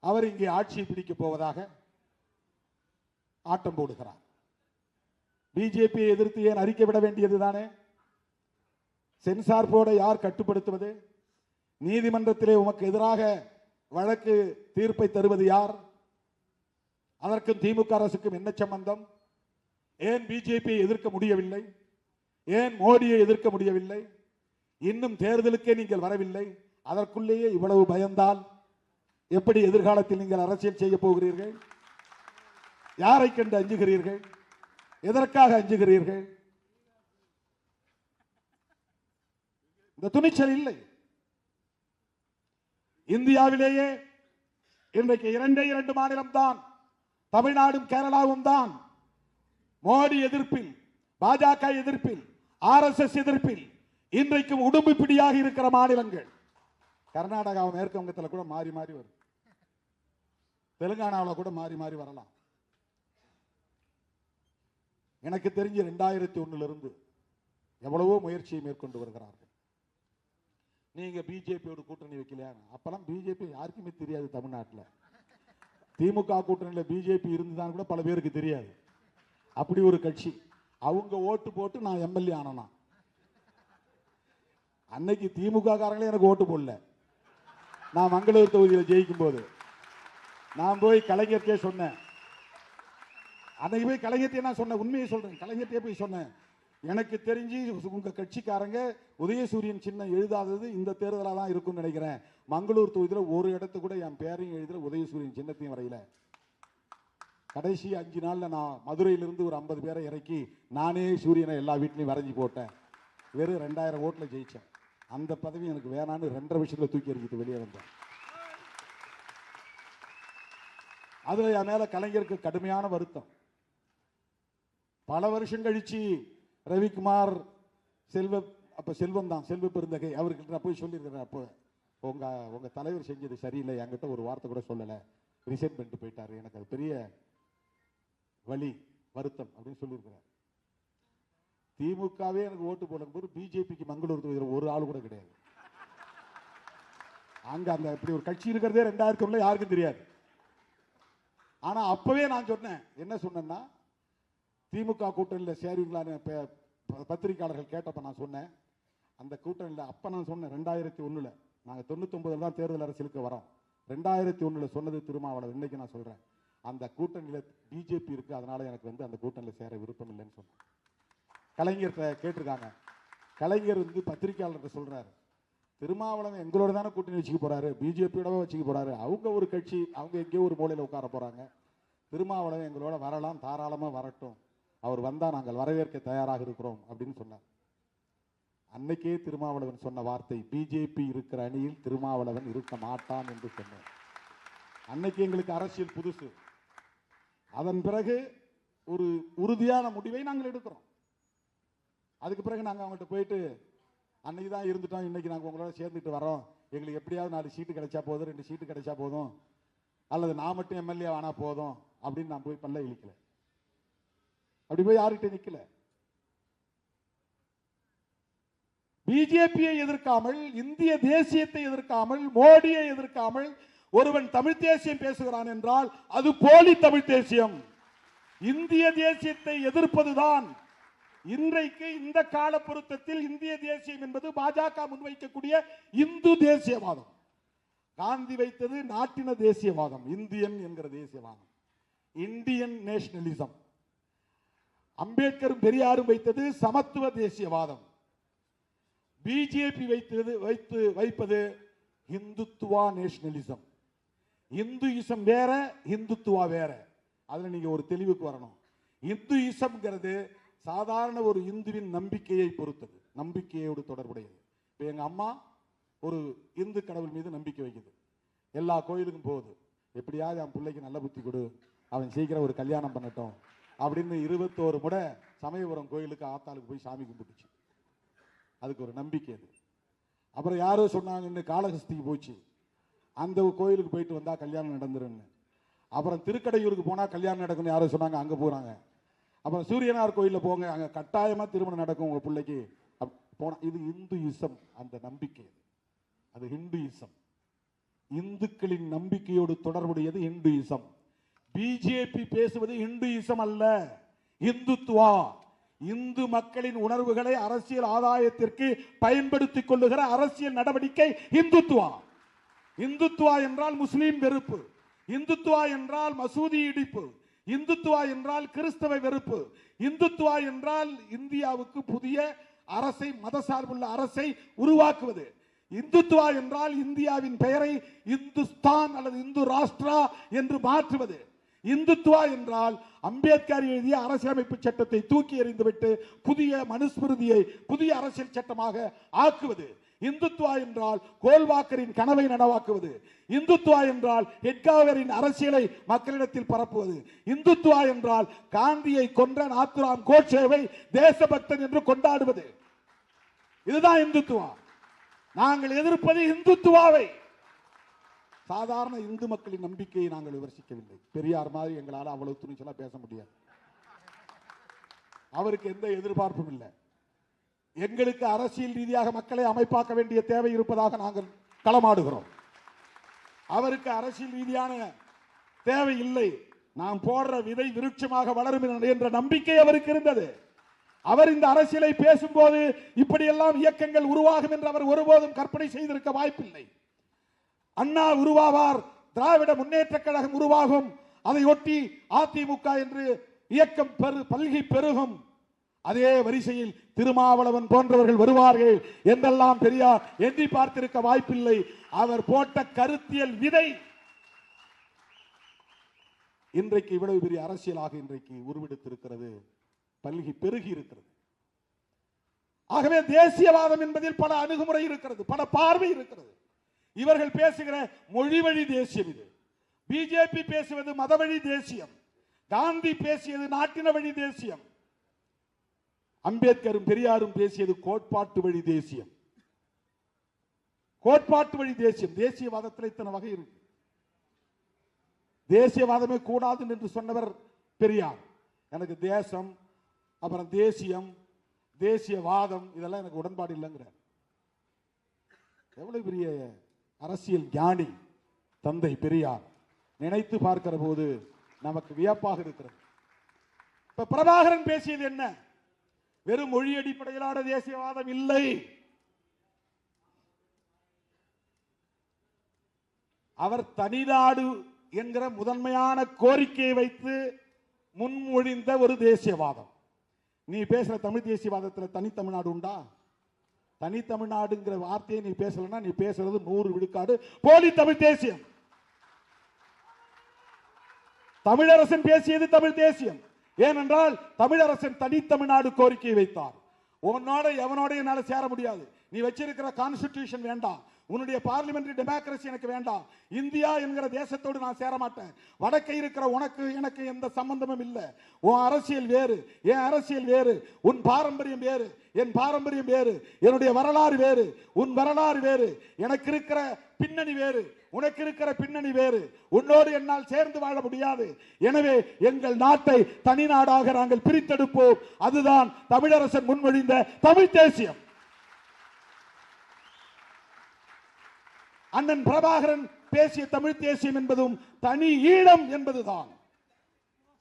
அவர் இங்கே ஆட்சியை பிடிக்கப் போவதாக ஆட்டம் போடுகிறார். பிஜேபியை எதிர்த்து ஏன் அறிக்கை விட வேண்டியதுதானே? சென்சார் போர்டை யார் கட்டுப்படுத்துவது? நீதிமன்றத்திலே உமக்கு எதிராக வழக்கு தீர்ப்பை தருவது யார்? அதற்கும் திமுக அரசுக்கும் என்ன சம்பந்தம்? ஏன் பிஜேபியை எதிர்க்க முடியவில்லை? ஏன் மோடியை எதிர்க்க முடியவில்லை? இன்னும் தேர்தலுக்கே நீங்கள் வரவில்லை, அதற்குள்ளேயே இவ்வளவு பயந்தால் எப்படி எதிர்காலத்தில் நீங்கள் அரசியல் செய்ய போகிறீர்கள்? யாரை கண்டு அஞ்சுகிறீர்கள்? எதற்காக அஞ்சுகிறீர்கள்? இந்த துணிச்சல் இல்லை. இந்தியாவிலேயே இன்றைக்கு இரண்டு மாநிலம் தான், தமிழ்நாடும் கேரளாவும் தான் மோடி எதிர்ப்பில், பாஜக எதிர்ப்பில், RSS எதிர்ப்பில் இன்றைக்கும் உடும்பு பிடியாக இருக்கிற மாநிலங்கள். கர்நாடகா மேற்கு வங்கத்தில் கூட மாறி மாறி வரும், தெலுங்கானாவில் கூட மாறி மாறி வரலாம். எனக்கு தெரிஞ்சு 2001 எவ்வளவோ முயற்சியை மேற்கொண்டு வருகிறார்கள். நீங்க பிஜேபியோடு கூட்டணி வைக்கலையா? அப்பெல்லாம் பிஜேபி யாருக்குமே தெரியாது தமிழ்நாட்டில். திமுக கூட்டணியில் பிஜேபி இருந்துதான் கூட பல பேருக்கு தெரியாது. அப்படி ஒரு கட்சி. அவங்க ஓட்டு போட்டு நான் எம்எல்ஏ ஆனா, அன்னைக்கு திமுக காரங்களே எனக்கு ஓட்டு போடல. நான் மங்களூர் தொகுதியில் ஜெயிக்கும் போது நான் போய் கலைஞர்க்கே சொன்னேன். அன்னைக்கு போய் கலைஞர்ட்டே நான் சொன்னேன், உண்மையை சொல்றேன், கலைஞர்ட்டே போய் சொன்னேன், எனக்கு தெரிஞ்சு உங்க கட்சிக்காரங்க உதயசூரியன் சின்னம் எழுதாதது இந்த தேர்தலாக தான் இருக்கும்னு நினைக்கிறேன். மங்களூர் தொகுதியில் ஒரு இடத்து கூட என் பேரையும் எழுதுற, உதயசூரியன் சின்னத்தையும் வரையில. கடைசி 5 நாள்ல நான் மதுரையிலிருந்து ஒரு 50 பேரை இறக்கி நானே சூரியனை எல்லா வீட்லையும் வரைஞ்சி போட்டேன். வெறும் 2000 ஓட்டில் ஜெயிச்சேன். அந்த பதவி எனக்கு வேணான்னு 2.5 வருஷத்துல தூக்கி எறிஞ்சிட்டு வெளியே வந்தேன். அதுல என் மேல கலைஞருக்கு கடுமையான வருத்தம். பல வருஷம் கழிச்சு ரவிக்குமார் செல்வம் தான், செல்வ பெருந்தகை அவர்கிட்ட நான் போய் சொல்லியிருக்கிறேன், அப்போ உங்க தலைவர் செஞ்சது சரியில்லை, என்கிட்ட ஒரு வார்த்தை கூட சொல்லலை, ரிசைன் பண்ணிட்டு போயிட்டாரு, எனக்கு அது பெரிய வலி வருத்தம் அப்படின்னு சொல்லியிருக்கிறார். திமுகவே எனக்கு ஓட்டு போடும் போது பிஜேபிக்கு மங்களூர் தொகுதியில் ஒரு ஆள் கூட கிடையாது. அங்க அந்த இப்படி ஒரு கட்சி இருக்கிறதே 2001 யாருக்கும் தெரியாது. ஆனா அப்பவே நான் சொன்னேன், என்ன சொன்னேன்னா, திமுக கூட்டணியில் சேருவீங்களான்னு பத்திரிகையாளர்கள் கேட்டப்ப நான் சொன்னேன், அந்த கூட்டணியில் அப்ப நான் சொன்னேன் 2001 நாங்கள் 99 தான் தேர்தல் அரசியலுக்கு வரோம். 2001 சொன்னது திருமாவளவன். இன்னைக்கு நான் சொல்றேன், அந்த கூட்டணியில் பிஜேபி இருக்கு, அதனால எனக்கு அந்த கூட்டணியில் சேர விருப்பம் இல்லைன்னு சொன்னேன். கலைஞர்கிட்ட கேட்டிருக்காங்க, கலைஞர் பத்திரிகையாளர்கிட்ட சொல்றாரு, திருமாவளவன் எங்களோட தானே கூட்டணி வச்சுக்க போறாரு, பிஜேபியோட வச்சுக்க போறாரு, அவங்க ஒரு கட்சி, அவங்க எங்கேயோ ஒரு மூலையில் உட்கார போறாங்க, திருமாவளவன் எங்களோட வரலாம், தாராளமா வரட்டும், அவர் வந்தா நாங்கள் வரவேற்க தயாராக இருக்கிறோம் அப்படின்னு சொன்னார். அன்னைக்கே திருமாவளவன் சொன்ன வார்த்தை, பிஜேபி இருக்கிற அணியில் திருமாவளவன் இருக்க மாட்டான் என்று சொன்னார். அன்னைக்கு எங்களுக்கு அரசியல் புதுசு. அதன் பிறகு ஒரு உறுதியான முடிவை நாங்கள் எடுக்கிறோம். அதுக்கு பிறகு நாங்கள் அவங்கள்ட்ட போயிட்டு, அன்னைக்கு தான் இருந்துட்டோம், இன்னைக்கு நாங்கள் உங்களோட சேர்ந்துட்டு வரோம், எங்களுக்கு எப்படியாவது 4 சீட்டு கிடைச்சா போதும், 2 சீட்டு கிடைச்சா போதும், அல்லது நான் மட்டும் எம்எல்ஏ ஆனா போதும் அப்படின்னு நான் போய் பல்ல இழிக்கல. அப்படி போய் யாருக்கிட்ட நிக்கல. பிஜேபியை எதிர்க்காமல், இந்திய தேசியத்தை எதிர்க்காமல், மோடியை எதிர்க்காமல் ஒருவன் தமிழ் தேசியம் பேசுகிறான் என்றால் அது போலி தமிழ் தேசியம். இந்திய தேசியத்தை எதிர்ப்பதுதான் இன்றைக்கு இந்த கால பொருத்தத்தில் இந்திய தேசியம் என்பது பாஜக முன்வைக்கக்கூடிய இந்து தேசியவாதம். காந்தி வைத்தது நாட்டின தேசியவாதம், இந்தியன் என்கிற தேசியவாதம், இந்தியன் நேஷனலிசம். அம்பேத்கரும் பெரியாரும் வைத்தது சமத்துவ தேசியவாதம். பிஜேபி வைப்பது இந்துத்துவா நேஷனலிசம். இந்துயிசம் வேற, இந்துத்துவா வேற. அதுல நீங்க ஒரு தெளிவுக்கு வரணும். இந்துயிசம்ங்கிறது சாதாரண ஒரு இந்துவின் நம்பிக்கையை பொறுத்தது, நம்பிக்கையோடு தொடர்புடையது. இப்போ எங்க அம்மா ஒரு இந்து கடவுள் மீது நம்பிக்கை வைக்குது, எல்லா கோயிலுக்கும் போகுது. எப்படியாவது என் பிள்ளைக்கு நல்ல புத்தி கொடு, அவன் சீக்கிரம் ஒரு கல்யாணம் பண்ணட்டும் அப்படின்னு 21 முறை சமயபுரம் கோயிலுக்கு ஆத்தாளுக்கு போய் சாமி கும்பிட்டுச்சு. அதுக்கு ஒரு நம்பிக்கை அது. அப்புறம் யாரோ சொன்னாங்கன்னு காளஹஸ்திக்கு போச்சு, அந்த கோயிலுக்கு போயிட்டு வந்தா கல்யாணம் நடந்துருன்னு. அப்புறம் திருக்கடையூருக்கு போனா கல்யாணம் நடக்கும்னு யாரோ சொன்னாங்க, அங்க போறாங்க. அப்புறம் சூரியனார் கோயிலில் போங்க, அங்க கட்டாயமா திருமணம் நடக்கும் உங்க பிள்ளைக்கு போனா. இது இந்துயிசம், அந்த நம்பிக்கை, அது ஹிந்துயிசம். இந்துக்களின் நம்பிக்கையோடு தொடர்புடையது இந்துயிசம். பிஜேபி பேசுவது இந்துயிசம் அல்ல, இந்துத்துவா. இந்து மக்களின் உணர்வுகளை அரசியல் ஆதாயத்திற்கு பயன்படுத்திக் கொள்ளுகிற அரசியல் நடவடிக்கை இந்துத்துவா. இந்துத்துவா என்றால் முஸ்லீம் வெறுப்பு, இந்துத்துவா என்றால் மசூதி இடிப்பு, இந்துத்துவா என்றால் கிறிஸ்தவ வெறுப்பு, இந்துத்துவா என்றால் இந்தியாவுக்கு புதிய அரசை, மதசார்புள்ள அரசை உருவாக்குவது. இந்துத்துவா என்றால் இந்தியாவின் பெயரை இந்துஸ்தான் அல்லது இந்து ராஷ்டிரா என்று மாற்றுவது. இந்துத்துவா என்றால் அம்பேத்கர் எழுதிய அரசியலமைப்பு சட்டத்தை தூக்கி எறிந்துவிட்டு புதிய மனுஸ்மிருதியை புதிய அரசியல் சட்டமாக ஆக்குவது. இந்துத்துவா என்றால் கோல்வாக்கரின் கனவை நனவாக்குவது. இந்துத்துவா என்றால் ஹெட்காவரின் அரசியலை மக்களிடத்தில் பரப்புவது. இந்துத்துவா என்றால் காந்தியை கொன்ற நாத்துராம் கோட்சேவை தேசபக்தன் என்று கொண்டாடுவது. இதுதான் இந்துத்துவா. நாங்கள் எதிர்ப்பது இந்துத்துவாவை. சாதாரண இந்து மக்களின் நம்பிக்கையை நாங்கள் விமர்சிக்கவில்லை. பெரியார் மாதிரி எங்களால் அவ்வளவு துணிச்சலா பேச முடியாது. அவருக்கு எந்த எதிர்பார்ப்பும் இல்லை. எங்களுக்கு அரசியல் ரீதியாக மக்களை அமைப்பாக்க வேண்டிய தேவை இருப்பதாக நாங்கள் களமாடுகிறோம். அவருக்கு அரசியல் ரீதியான தேவை இல்லை. நாம் போடுற விதை விருட்சமாக வளரும் என்ற நம்பிக்கை அவருக்கு இருந்தது. அவர் இந்த அரசியலை பேசும்போது இப்படியெல்லாம் இயக்கங்கள் உருவாகும் என்று அவர் ஒருபோதும் கற்பனை செய்திருக்க வாய்ப்பில்லை. அண்ணா உருவாவார், திராவிட முன்னேற்ற கழகம் உருவாகும், அதை ஒட்டி அதிமுக என்று இயக்கம் பல்கி பெருகும், அதே வரிசையில் திருமாவளவன் போன்றவர்கள் வருவார்கள் என்றெல்லாம் பெரியார் எண்ணி பார்த்திருக்க வாய்ப்பில்லை. அவர் போட்ட கருத்தியல் விதை இன்றைக்கு இவ்வளவு பெரிய அரசியலாக இன்றைக்கு உருவெடுத்திருக்கிறது, பல்கி பெருகி இருக்கிறது. ஆகவே தேசியவாதம் என்பதில் பல அணுகுமுறை இருக்கிறது, பல பார்வை இருக்கிறது. இவர்கள் பேசுகிற மொழி வழி தேசியம் இது. பிஜேபி பேசுவது மதவழி தேசியம், காந்தி பேசியது நாட்டின வழி தேசியம், அம்பேத்கரும் பெரியாரும் பேசியது கோட்பாட்டு வழி தேசியம். கோட்பாட்டு வழி தேசியம். தேசியவாதத்தில் இத்தனை வகை இருக்கு. தேசியவாதமே கூடாது என்று சொன்னவர் பெரியார். எனக்கு தேசம், அப்புறம் தேசியம், தேசியவாதம் இதெல்லாம் எனக்கு உடன்பாடு இல்லைங்கிறார். எவ்வளவு பெரிய அரசியல் ஞானி தந்தை பெரியார். நினைத்து பார்க்கிற போது நமக்கு வியப்பாக இருக்கிறது. இப்ப பிரபாகரன் பேசியது என்ன? வெறும் மொழி அடிப்படையிலான தேசியவாதம் இல்லை. அவர் தனிநாடு என்கிற முதன்மையான கோரிக்கையை வைத்து முன்மொழிந்த ஒரு தேசியவாதம். நீ பேசுற தமிழ் தேசியவாதத்தில் தனித்தமிழ்நாடு உண்டா? தனித்தமிழ்நாடுங்கிற வார்த்தையை நீ பேசலன்னா நீ பேசுறது 100 விழுக்காடு போலி தமிழ் தேசியம். தமிழரசன் பேசியது தமிழ் தேசியம். ஏனென்றால் தமிழரசன் தனித்தமிழ்நாடு கோரிக்கையை வைத்தார். உன்னோட எவனோட என்னால சேர முடியாது. நீ வச்சிருக்கிற கான்ஸ்டிடியூஷன் வேண்டாம், உன்னுடைய பார்லிமெண்டரி டெமோக்ரசி எனக்கு வேண்டாம், இந்தியா என்கிற தேசத்தோடு நான் சேர மாட்டேன், வடக்கே இருக்கிற உனக்கு எனக்கு எந்த சம்பந்தமும் இல்லை, உன் அரசியல் வேறு என் அரசியல் வேறு, உன் பாரம்பரியம் வேறு என் பாரம்பரியம் வேறு, என்னுடைய வரலாறு வேறு உன் வரலாறு வேறு, எனக்கு இருக்கிற பின்னணி வேறு உனக்கு இருக்கிற பின்னணி வேறு, உன்னோடு என்னால் சேர்ந்து வாழ முடியாது, எனவே எங்கள் நாட்டை தனி நாடாக நாங்கள் பிரித்தெடுப்போம். அதுதான் தமிழரசன் முன்மொழிந்த தமிழ் தேசியம். அண்ணன் பிரபாகரன் பேசிய தமிழ் தேசியம் என்பதும் தனி ஈழம் என்பதுதான்.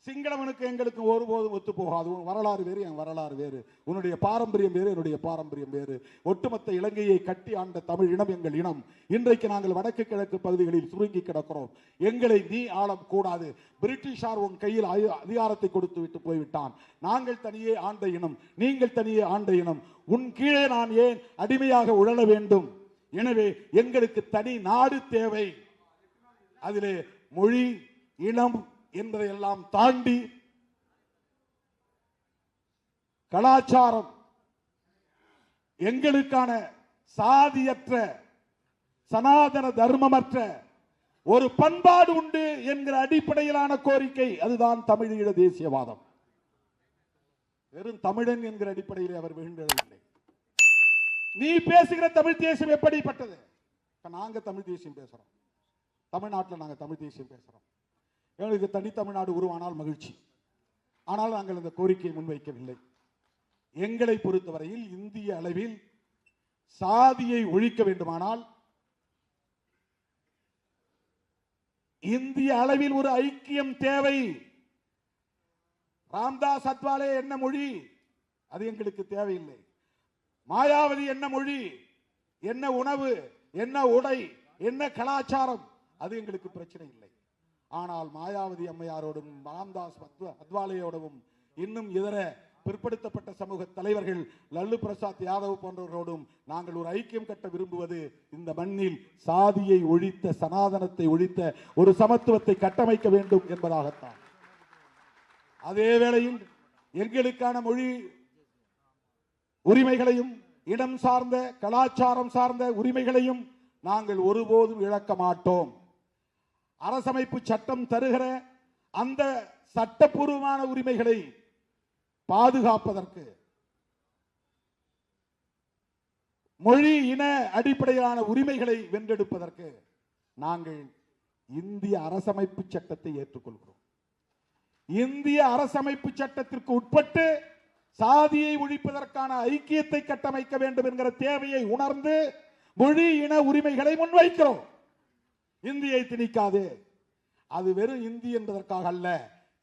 சிங்களவனுக்கு எங்களுக்கு ஒருபோதும் ஒத்து போகாது. உன் வரலாறு வேறு, என் வரலாறு வேறு, உன்னுடைய பாரம்பரியம் வேறு, என்னுடைய பாரம்பரியம் வேறு. ஒட்டுமொத்த இலங்கையை கட்டி ஆண்ட தமிழ் இனம் எங்கள் இனம். இன்றைக்கு நாங்கள் வடக்கு கிழக்கு பகுதிகளில் சுருங்கி கிடக்கிறோம். எங்களை நீ ஆளம் கூடாது. பிரிட்டிஷார் உன் கையில் அதிகாரத்தை கொடுத்து விட்டு போய்விட்டான். நாங்கள் தனியே ஆண்ட இனம், நீங்கள் தனியே ஆண்ட இனம். உன் கீழே நான் ஏன் அடிமையாக உழல வேண்டும்? எனவே எங்களுக்கு தனி நாடு தேவை. அதிலே மொழி, இனம் என்பதையெல்லாம் தாண்டி கலாச்சாரம், எங்களுக்கான சாதியற்ற சனாதன தர்மமற்ற ஒரு பண்பாடு உண்டு என்கிற அடிப்படையிலான கோரிக்கை. அதுதான் தமிழீழ தேசியவாதம். வெறும் தமிழன் என்கிற அடிப்படையில் அவர் விழுந்ததில்லை. நீ பேசுகிற தமிழ் தேசியம் எப்படிப்பட்டது? நாங்க தமிழ் தேசியம் பேசுறோம். தமிழ்நாட்டில் நாங்க தமிழ் தேசியம் பேசுறோம். எங்களுக்கு தனி தமிழ்நாடு உருவானால் மகிழ்ச்சி. ஆனால் நாங்கள் இந்த கோரிக்கையை முன்வைக்கவில்லை. எங்களை பொறுத்தவரையில் இந்திய அளவில் சாதியை ஒழிக்க வேண்டுமானால் இந்திய அளவில் ஒரு ஐக்கியம் தேவை. ராம்தாஸ் அத்வாலே என்ன மொழி, அது எங்களுக்கு தேவையில்லை. மாயாவதி என்ன மொழி, என்ன உணவு, என்ன உடை, என்ன கலாச்சாரம், அது எங்களுக்கு பிரச்சனை இல்லை. ஆனால் மாயாவதி அம்மையாரோடும் ராம்தாஸ் அத்வாலேயோடும் இன்னும் இதர பிற்படுத்தப்பட்ட சமூக தலைவர்கள் லல்லு பிரசாத் யாதவ் போன்றவர்களோடும் நாங்கள் ஒரு ஐக்கியம் கட்ட விரும்புவது இந்த மண்ணில் சாதியை ஒழித்த, சனாதனத்தை ஒழித்த ஒரு சமத்துவத்தை கட்டமைக்க வேண்டும் என்பதாகத்தான். அதே வேளையில் எங்களுக்கான மொழி உரிமைகளையும் இடம் சார்ந்த கலாச்சாரம் சார்ந்த உரிமைகளையும் நாங்கள் ஒருபோதும் இழக்க மாட்டோம். அரசமைப்பு சட்டம் தருகிற அந்த சட்டப்பூர்வமான உரிமைகளை பாதுகாப்பதற்கு, மொழி இன அடிப்படையிலான உரிமைகளை வென்றெடுப்பதற்கு நாங்கள் இந்திய அரசமைப்பு சட்டத்தை ஏற்றுக்கொள்கிறோம். இந்திய அரசமைப்பு சட்டத்திற்கு உட்பட்டு சாதியை ஒழிப்பதற்கான ஐக்கியத்தை கட்டமைக்க வேண்டும் என்கிற தேவையை உணர்ந்து மொழி இன உரிமைகளை முன்வைக்கிறோம். இந்தியை திணிக்காது. அது வெறும் இந்தி என்பதற்காக அல்ல,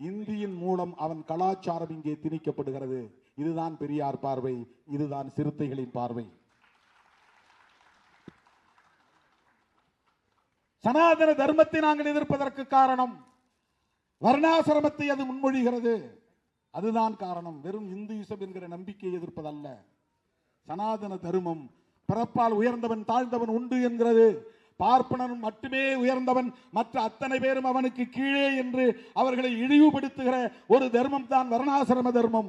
இந்தியின் மூலம் அவன் கலாச்சாரம் இங்கே திணிக்கப்படுகிறது. இதுதான் பெரியார் பார்வை, இதுதான் சிறுத்தைகளின் பார்வை. சனாதன தர்மத்தை நாங்கள் எதிர்ப்பதற்கு காரணம் வர்ணாசிரமத்தை அது முன்மொழிகிறது. அதுதான் காரணம். வெறும் இந்துயிசம் என்கிற நம்பிக்கையை எதிர்ப்பதல்ல. சனாதன தர்மம் பிறப்பால் உயர்ந்தவன் தாழ்ந்தவன் உண்டு என்கிறது. பார்ப்பனன் மட்டுமே உயர்ந்தவன், மற்ற அத்தனை பேரும் அவனுக்கு கீழே என்று அவர்களை இழிவுபடுத்துகிற ஒரு தர்மம் தான் வர்ணாசிரம தர்மம்.